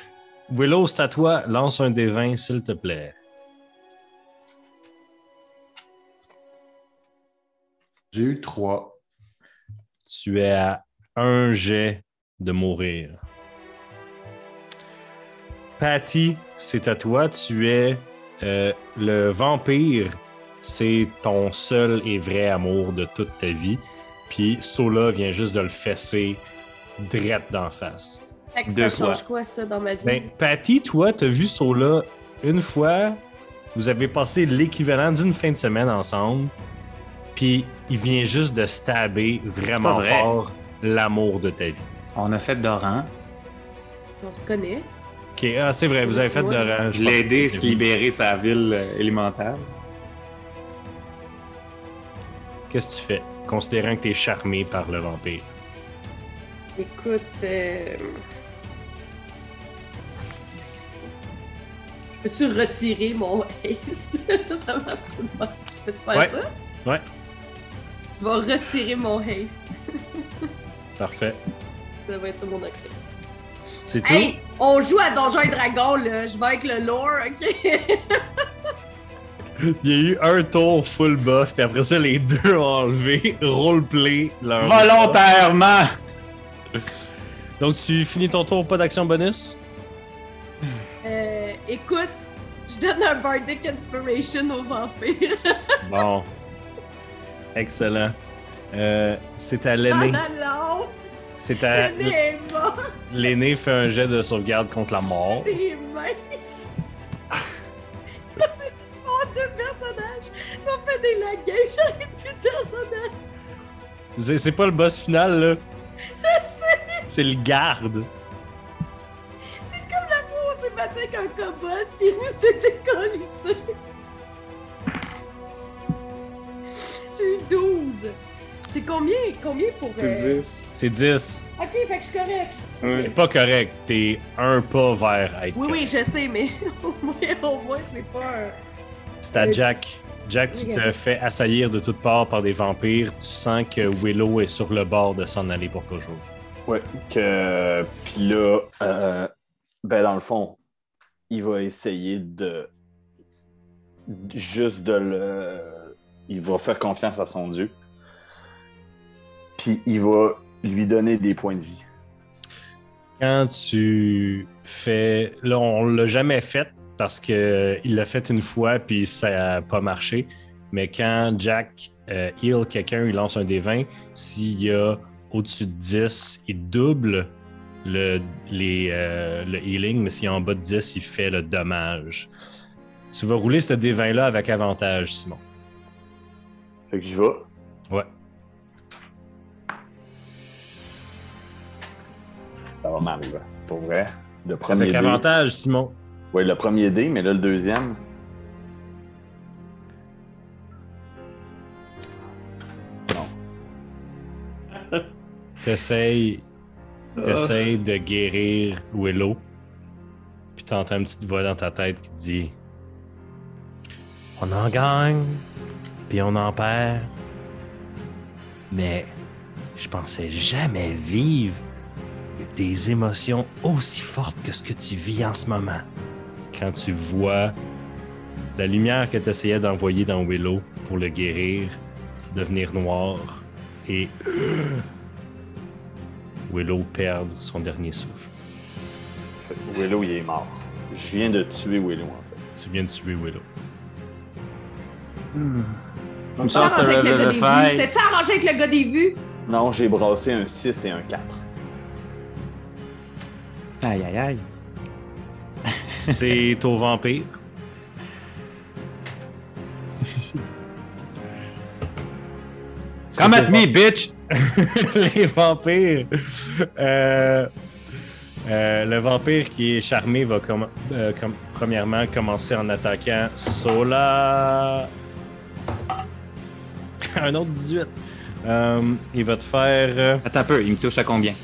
Willow, c'est à toi. Lance un des 20, s'il te plaît. J'ai eu 3. Tu es à un jet de mourir. Patty, c'est à toi. Tu es le vampire. C'est ton seul et vrai amour de toute ta vie. Puis Sola vient juste de le fesser drette d'en face. Fait que Deux ça change fois. quoi, ça, dans ma vie? Ben, Patty, toi, t'as vu Sola une fois. Vous avez passé l'équivalent d'une fin de semaine ensemble. Puis il vient juste de stabber vraiment vrai. fort l'amour de ta vie. On a fait d'Oran. On se connaît. Ok, ah, c'est vrai, vous avez fait Ouais. de Je l'ai aidé à se libérer sa ville élémentaire. Qu'est-ce que tu fais, considérant que t'es charmé par le vampire? Écoute, peux-tu retirer mon haste? Ça marche pas. Peux-tu faire Ouais. ça? Ouais, Je vais retirer mon haste. parfait. Ça va être ça mon action. C'est tout? Hey! On joue à Donjons et Dragons, là. Je vais avec le lore, ok? Il y a eu un tour full buff, puis après ça, les deux ont enlevé roleplay leur. Volontairement! Donc, tu finis ton tour, pas d'action bonus? Écoute, je donne un Bardic Inspiration au vampire. Bon. Excellent. C'est à Ah l'aîné. non! C'est à. L'aîné est mort! L'aîné fait un jet de sauvegarde contre la mort. Tes mains! Oh, deux personnages! On fait des lagues, j'aurais plus de personnages! C'est pas le boss final, là. C'est le garde. C'est comme la fois où on s'est battu avec un kobold pis il nous s'est décollissé! J'ai eu 12! C'est combien pour... C'est 10. C'est 10. Ok, fait que je suis correct! T'es pas correct. T'es un pas vers être Oui, correct. oui, je sais, mais au moins c'est pas un... C'est à Jack. Jack, tu te fais assaillir de toutes parts par des vampires. Tu sens que Willow est sur le bord de s'en aller pour toujours. Ouais, que. Puis là, ben dans le fond, il va essayer de. Juste de le. Il va faire confiance à son Dieu. Puis il va lui donner des points de vie. Quand tu fais... Là, on l'a jamais fait parce qu'il l'a fait une fois puis ça n'a pas marché. Mais quand Jack heal quelqu'un, il lance un des 20. S'il y a au-dessus de 10, il double le healing. Mais s'il est en bas de 10, il fait le dommage. Tu vas rouler ce dé 20-là avec avantage, Simon. Fait que je vais. Ouais. Ça va mal, là. Pour vrai. Le premier Avec dé. avantage, Simon. Oui, le premier dé, mais là, le deuxième. Non. T'essayes de guérir Willow. Puis t'entends une petite voix dans ta tête qui te dit: on en gagne, puis on en perd. Mais je pensais jamais vivre des émotions aussi fortes que ce que tu vis en ce moment. Quand tu vois la lumière que tu essayais d'envoyer dans Willow pour le guérir devenir noire et Willow perdre son dernier souffle. Fait que Willow, il est mort. Je viens de tuer Willow, en fait. Tu viens de tuer Willow. Une chance de Arrangé avec le gars le des vues. faire. C'était-tu arrangé avec le gars des vues? Non, j'ai brassé un 6 et un 4. Aïe, aïe, aïe. C'est au vampire. Come at me, bitch! Les vampires. Le vampire qui est charmé va premièrement commencer en attaquant Sola. Un autre 18. Il va te faire Attends un peu, il me touche à combien?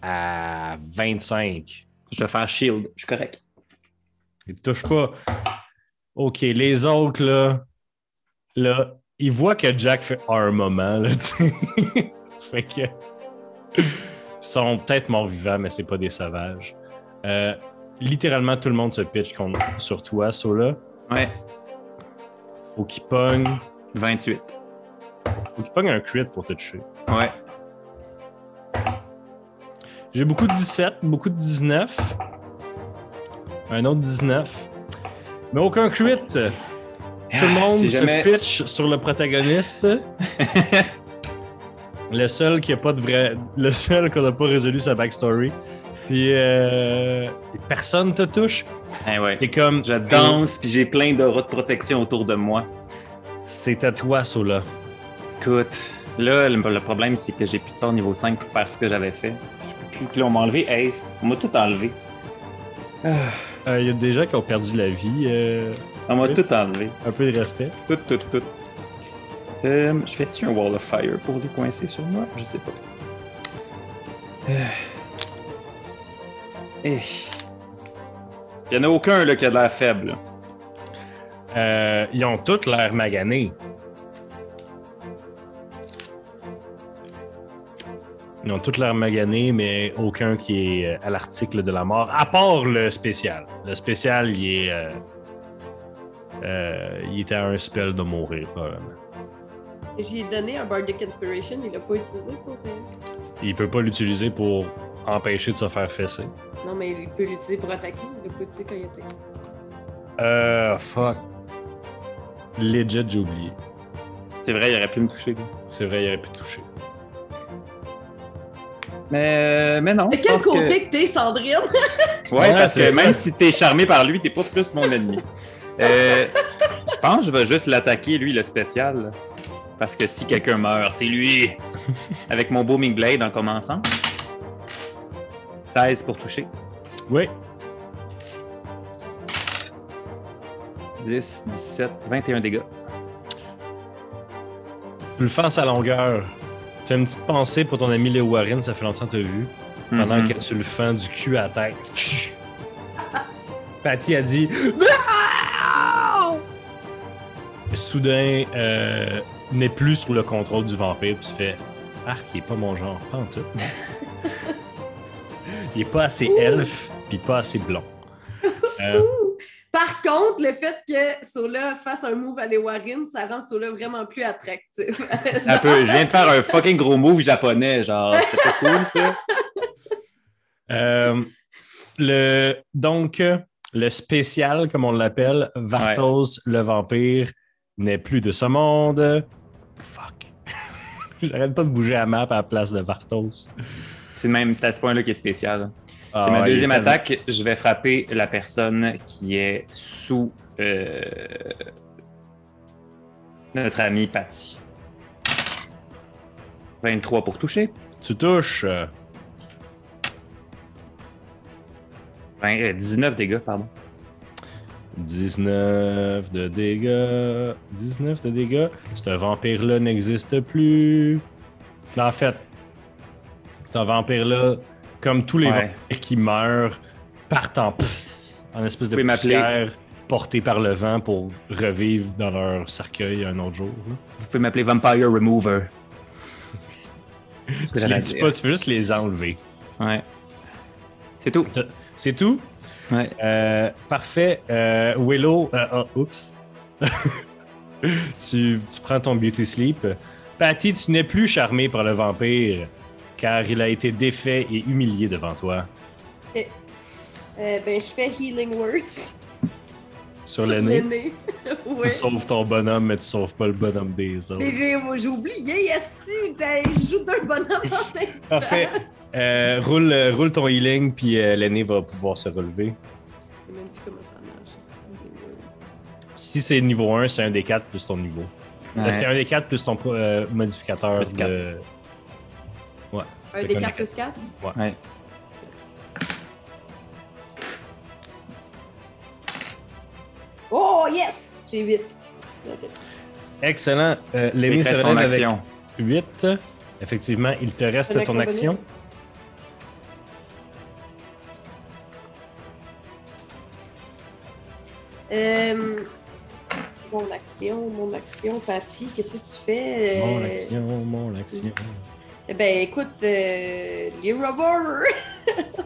à 25. Je vais faire shield, je suis correct. Il te touche pas. OK, les autres, là, ils voient que Jack fait un moment, là, tu sais. Fait que... Ils sont peut-être morts-vivants, mais c'est pas des sauvages. Littéralement, tout le monde se pitch sur toi, Sola. Ouais, Faut qu'il pogne... 28. Faut qu'il pogne un crit pour te toucher. Ouais. J'ai beaucoup de 17, beaucoup de 19. Un autre 19. Mais aucun crit. Tout le monde se pitch sur le protagoniste. Le seul qui a pas de vrai. Le seul qu'on n'a pas résolu sa backstory. Puis personne te touche. Eh ouais. Et comme. Je danse, puis j'ai plein d'aura de protection autour de moi. C'est à toi, Sola. Écoute, là, le problème, c'est que j'ai plus de sort niveau 5 pour faire ce que j'avais fait. Je peux plus. Puis là, on m'a enlevé Haste. On m'a tout enlevé. Il y a des gens qui ont perdu la vie. On m'a tout enlevé. Un peu de respect. Tout. Je fais-tu un Wall of Fire pour les coincer sur moi? Je sais pas. Il y en a aucun là, qui a l'air faible. Ils ont tous l'air maganés. Ils ont tous l'air maganés, mais aucun qui est à l'article de la mort, à part le spécial. Le spécial, il était à un spell de mourir, probablement. J'ai donné un Bardic Inspiration, il l'a pas utilisé pour... Il peut pas l'utiliser pour empêcher de se faire fesser. Non, mais il peut l'utiliser pour attaquer. Il l'a pas utilisé quand il attaque. Fuck. Legit, j'ai oublié. C'est vrai, il aurait pu me toucher. Lui. C'est vrai, il aurait pu toucher. Mais non. De quel côté que t'es, Sandrine? Ouais, parce que même si t'es charmé par lui, t'es pas plus mon ennemi. Je pense que je vais juste l'attaquer, lui, le spécial. Parce que si quelqu'un meurt, c'est lui. Avec mon Booming Blade en commençant. 16 pour toucher. Oui. 10, 17, 21 dégâts. Tu le fais à sa longueur. Fais une petite pensée pour ton ami Léo Warren, ça fait longtemps que tu as vu. Pendant que tu le fends du cul à la tête. Patty a dit non! Soudain, n'est plus sous le contrôle du vampire, puis tu fais arc, il est pas mon genre, pas en tout. Il est pas assez elfe, puis pas assez blond. Par contre, le fait que Sola fasse un move à Lewarin, ça rend Sola vraiment plus attractif. Un peu, je viens de faire un fucking gros move japonais, genre, c'est pas cool ça? Donc, le spécial, comme on l'appelle, Vartos le vampire, n'est plus de ce monde. Fuck. J'arrête pas de bouger la map à la place de Vartos. C'est à ce point-là qui est spécial. C'est ma deuxième attaque. Je vais frapper la personne qui est sous notre ami Patty. 23 pour toucher. Tu touches. 19 dégâts, pardon. 19 de dégâts. 19 de dégâts. Ce vampire-là n'existe plus. En fait, c'est un vampire-là, comme tous les vampires qui meurent, partent en espèce de poussière portée par le vent pour revivre dans leur cercueil un autre jour. Là. Vous pouvez m'appeler Vampire Remover. Tu les dis pas, tu fais juste les enlever. Ouais. C'est tout. C'est tout? Ouais. Parfait. Willow, oups. tu prends ton Beauty Sleep. Patty, tu n'es plus charmé par le vampire, car il a été défait et humilié devant toi. Ben, je fais Healing Words. Sur le nez? Ouais. Tu sauves ton bonhomme, mais tu sauves pas le bonhomme des autres. Mais j'ai oublié, esti, je joue d'un bonhomme en même temps. Parfait. Roule ton healing, puis l'aîné va pouvoir se relever. Je sais même plus comment ça marche. Si c'est niveau 1, c'est un des 4 plus ton niveau. Ouais. C'est un des 4 plus ton modificateur plus 4. de... Ouais. Un des 4 plus 4? Ouais. Oh, yes! J'ai 8. Okay. Excellent. L'aîné se relève avec action. 8. Effectivement, il te reste ton action. Mon action, Patty, qu'est-ce que tu fais? Mon action. Ben, écoute, les robots,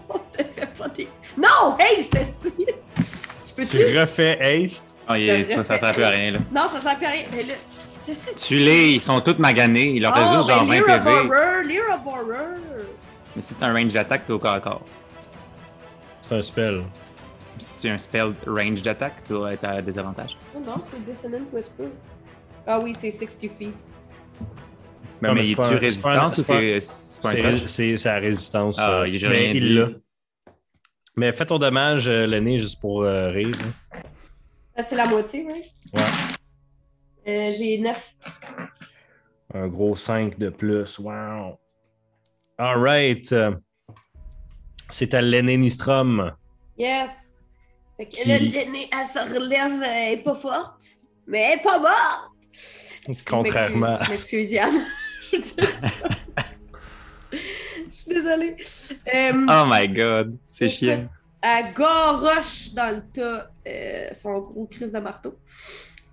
on te fait pas des... Non! Haste, esti! Tu refais haste? Oh, ça sert plus à rien, là. Non, ça sert plus à rien. Mais là, Tu les, ils sont tous maganés. Il leur reste juste genre 20 PV. Les robots! Mais si c'est un range d'attaque, t'es au corps à corps. C'est un spell. Si tu as un spell range d'attaque, tu dois être à désavantage. Oh non, c'est Dissonant Whisper. Ah oui, c'est 60 feet. Mais mais y c'est pas a-tu un- résistance ou c'est pas un touch? C'est la résistance. Ah, j'ai mais rien il dit. l'a. Mais fais ton dommage, Lenny, juste pour rire. Hein. C'est la moitié, right? Ouais. J'ai 9. Un gros 5 de plus. Wow. All right. C'est à Lenny Nistrom. Yes! Fait que là, l'aînée, elle se relève, elle est pas forte, mais elle est pas morte! Contrairement. Je m'excuse, Yann. Je suis désolée. Oh my god, c'est chiant. Elle garoche dans le tas son gros crise de marteau.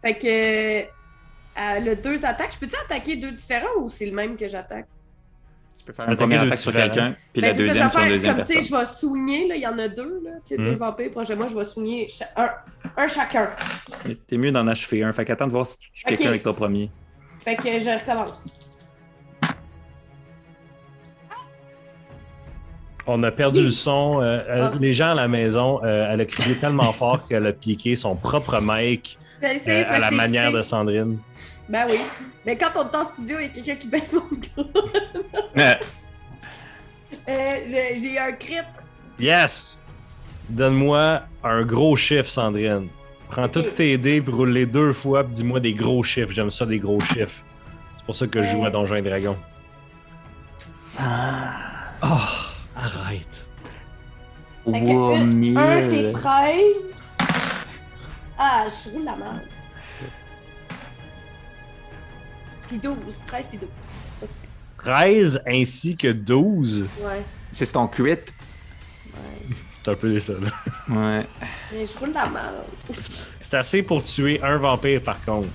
Fait que elle a 2 attaques. Je peux-tu attaquer 2 différents ou c'est le même que j'attaque? Tu peux faire une première attaque sur quelqu'un, puis la deuxième sur une deuxième personne. Je vais soigner, là, il y en a 2, là. Tu sais, 2 vampires proches de moi, je vais soigner un chacun. Mais t'es mieux d'en achever un. Fait qu'attends de voir si tu tues quelqu'un avec ton premier. Fait que je recommence. On a perdu le son. Les gens à la maison, elle a crié tellement fort qu'elle a piqué son propre mic à la manière de Sandrine. Ben oui. Mais quand on est en studio, il y a quelqu'un qui baisse mon micro. J'ai un crit. Yes! Donne-moi un gros chiffre, Sandrine. Prends toutes tes dés, puis roule-les 2 fois, puis dis-moi des gros chiffres. J'aime ça, des gros chiffres. C'est pour ça que je joue à Donjons et Dragons. Ça. Oh, arrête. Fait que, 1, c'est 13. Ah, je roule la merde. Puis 12. 13 puis 12. 13 ainsi que 12. Ouais. C'est ton crit? Ouais. C'est un peu des ça, là. Ouais. Mais je roule la merde. C'est assez pour tuer un vampire, par contre.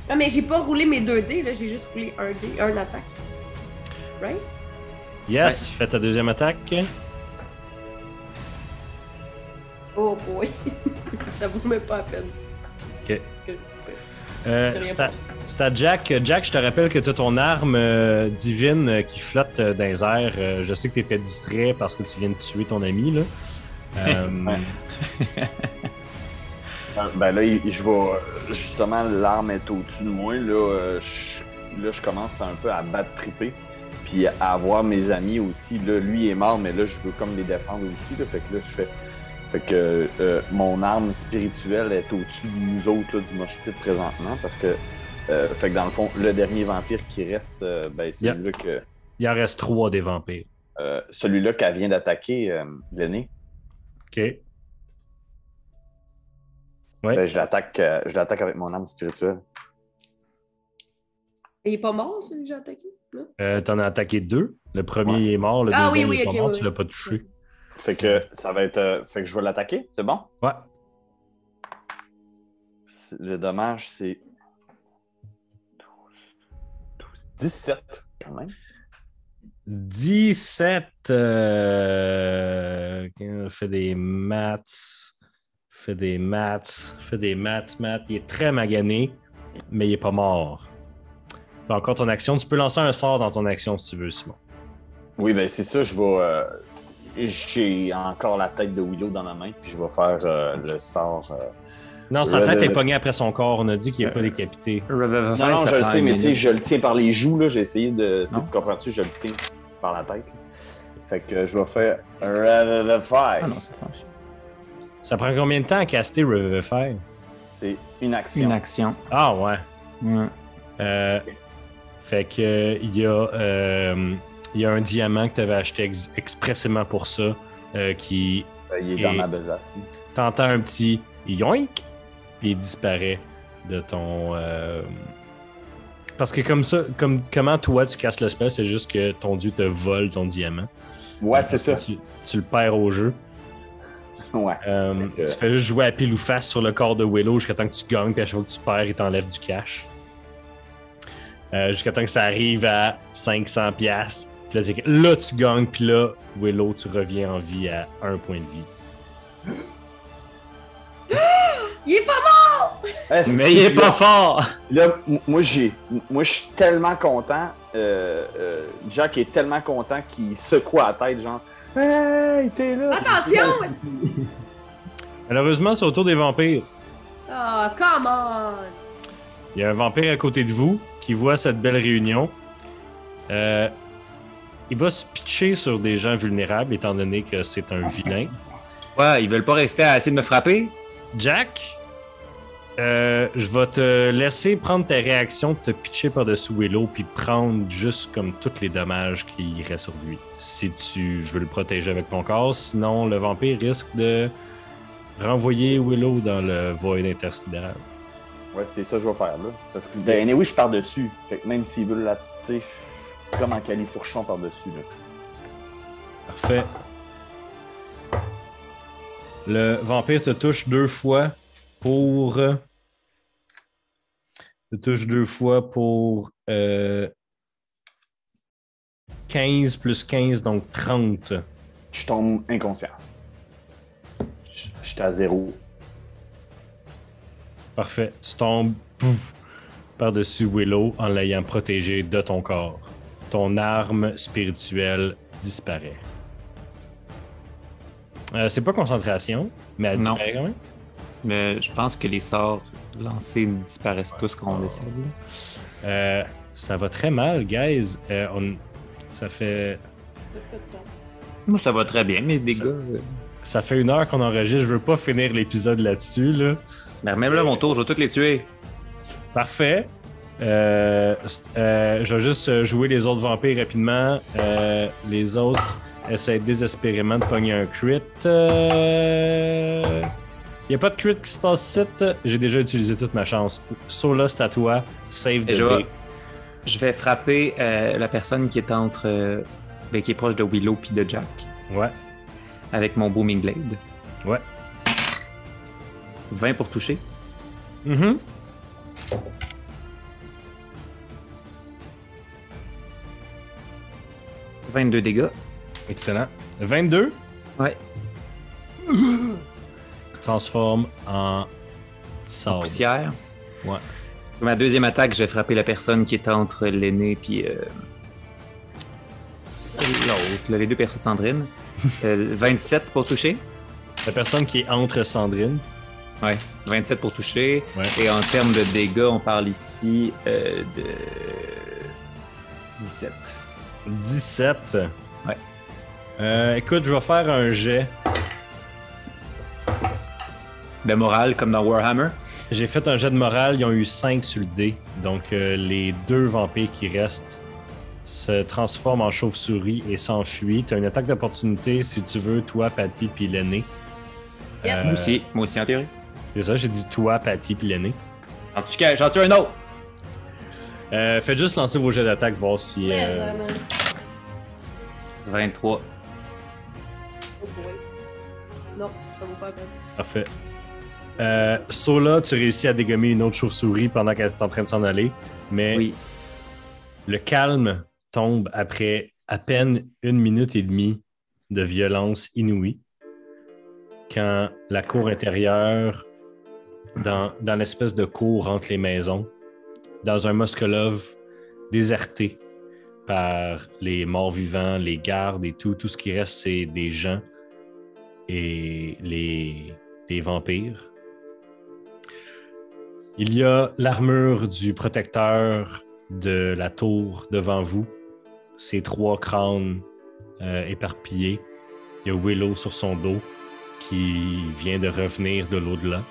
Non, mais j'ai pas roulé mes 2 dés, là. J'ai juste roulé un dé, un attaque. Right? Yes, fais ta deuxième attaque. Oh boy. J'avoue même pas à peine. Ok. C'est à Jack. Jack, je te rappelle que tu as ton arme divine qui flotte dans les airs. Je sais que tu étais distrait parce que tu viens de tuer ton ami, là. Ben là, je vais. Justement, l'arme est au-dessus de moi. Là, je commence un peu à battre triper. Puis à voir mes amis aussi. Là, lui est mort, mais là, je veux comme les défendre aussi. Là, fait que là, je fais. Fait que mon arme spirituelle est au-dessus de nous autres, là, du mosh pit présentement. Parce que. Fait que dans le fond, le dernier vampire qui reste, ben, celui-là que. Il en reste 3 des vampires. Celui-là qu'elle vient d'attaquer, l'aîné. Ok. Ouais. Ben, je l'attaque avec mon arme spirituelle. Il est pas mort, celui que j'ai attaqué? Non? T'en as attaqué 2. Le premier est mort, le deuxième est pas mort, tu l'as pas touché. Fait que ça va être. Fait que je vais l'attaquer, c'est bon? Ouais. Le dommage, c'est 17 quand même. 17. Fait des maths. Matt. Il est très magané, mais il est pas mort. T'as encore ton action. Tu peux lancer un sort dans ton action si tu veux, Simon. Oui, ben c'est ça, je vais. J'ai encore la tête de Willow dans la main, puis je vais faire le sort. Non, sa tête est pognée après son corps. On a dit qu'il n'est pas décapité. Non, je le sais, mais tu sais, je le tiens par les joues, là. J'ai essayé de. Tu comprends-tu? Je le tiens par la tête. Là. Fait que je vais faire Revivify. Ah non, ça fonctionne. Ça prend combien de temps à caster Revivify? C'est une action. Une action. Ah ouais. Ouais. Fait que il y a un diamant que tu avais acheté expressément pour ça qui. Il est dans ma besace. T'entends un petit yoink, puis il disparaît de ton. Parce que comme ça, comment toi tu casses le spell, c'est juste que ton dieu te vole ton diamant. Ouais, c'est ça. Tu le perds au jeu. Ouais. Tu fais juste jouer à pile ou face sur le corps de Willow jusqu'à temps que tu gagnes, puis à chaque fois que tu perds, il t'enlève du cash. Jusqu'à temps que ça arrive à 500$. Puis là, tu gagnes, puis là, Willow, tu reviens en vie à 1 point de vie. Il est pas mort! Mais il est pas fort! Là, moi, je suis tellement content. Jack est tellement content qu'il secoue la tête, genre « Hey, t'es là! » Attention! Malheureusement, c'est au tour des vampires. Oh, come on! Il y a un vampire à côté de vous qui voit cette belle réunion. Il va se pitcher sur des gens vulnérables, étant donné que c'est un vilain. Ouais, ils veulent pas rester à essayer de me frapper? Jack, je vais te laisser prendre ta réaction, te pitcher par-dessus Willow, puis prendre juste comme tous les dommages qu'il reste sur lui. Si tu veux le protéger avec ton corps, sinon le vampire risque de renvoyer Willow dans le void intersidéral. Ouais, c'était ça que je vais faire, là. Parce que, ben, oui, je suis par-dessus. Fait que même s'il veut la... Tu sais, comme en califourchon par-dessus, là. Parfait. Le vampire te touche 2 fois pour... te touche 2 fois pour 15 plus 15, donc 30. Je tombe inconscient. J'étais à 0. Parfait. Tu tombes par-dessus Willow en l'ayant protégé de ton corps. Ton arme spirituelle disparaît. C'est pas concentration, mais elle disparaît quand même. Mais je pense que les sorts lancés disparaissent tous quand on décède. Ça va très mal, guys. Ça fait... Moi, ça va très bien, mes dégâts. Ça fait 1 heure qu'on enregistre. Je veux pas finir l'épisode là-dessus, là. Mais même là, mon tour, je vais tous les tuer. Parfait. Je vais juste jouer les autres vampires rapidement. Les autres essaient désespérément de pogner un crit. Il n'y a pas de crit qui se passe ici. J'ai déjà utilisé toute ma chance. Sola, c'est à toi. Save the day. Je vais frapper la personne qui est entre... qui est proche de Willow puis de Jack. Ouais. Avec mon Booming Blade. Ouais. 20 pour toucher. 22 dégâts. Excellent. 22? Ouais. Se transforme en sable. Poussière. Ouais. Pour ma deuxième attaque, je vais frapper la personne qui est entre l'aîné puis l'autre, là, les 2 persos de Sandrine. 27 pour toucher. La personne qui est entre Sandrine. Ouais, 27 pour toucher. Ouais. Et en termes de dégâts, on parle ici de 17. 17. Ouais. Écoute, je vais faire un jet. De morale, comme dans Warhammer. J'ai fait un jet de morale, ils ont eu 5 sur le dé. Donc les 2 vampires qui restent se transforment en chauve-souris et s'enfuient. Tu as une attaque d'opportunité si tu veux, toi, Patty, puis l'aîné. Yes. Moi aussi en théorie. C'est ça, j'ai dit toi, Patty, puis l'aîné. J'en tue un autre! Faites juste lancer vos jets d'attaque, voir si... 23. Oh boy. Non, ça vaut pas la peine. Parfait. Sola, tu réussis à dégommer une autre chauve-souris pendant qu'elle est en train de s'en aller, mais Oui. le calme tombe après à peine 1 minute et demie de violence inouïe quand la cour intérieure, dans l'espèce de cour entre les maisons, dans un Moskolov déserté par les morts-vivants, les gardes et tout ce qui reste, c'est des gens et les vampires. Il y a l'armure du protecteur de la tour devant vous, ses 3 crânes éparpillés. Il y a Willow sur son dos qui vient de revenir de l'au-delà.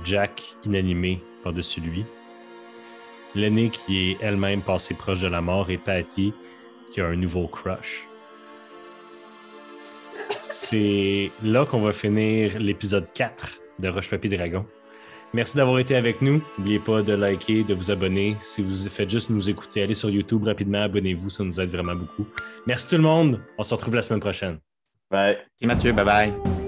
Jack inanimé par-dessus lui. L'aînée qui est elle-même passée proche de la mort et Patty qui a un nouveau crush. C'est là qu'on va finir l'épisode 4 de Roche Papier Dragon. Merci d'avoir été avec nous. N'oubliez pas de liker, de vous abonner. Si vous faites juste nous écouter, allez sur YouTube rapidement, abonnez-vous, ça nous aide vraiment beaucoup. Merci tout le monde. On se retrouve la semaine prochaine. Bye. C'est Mathieu, bye bye.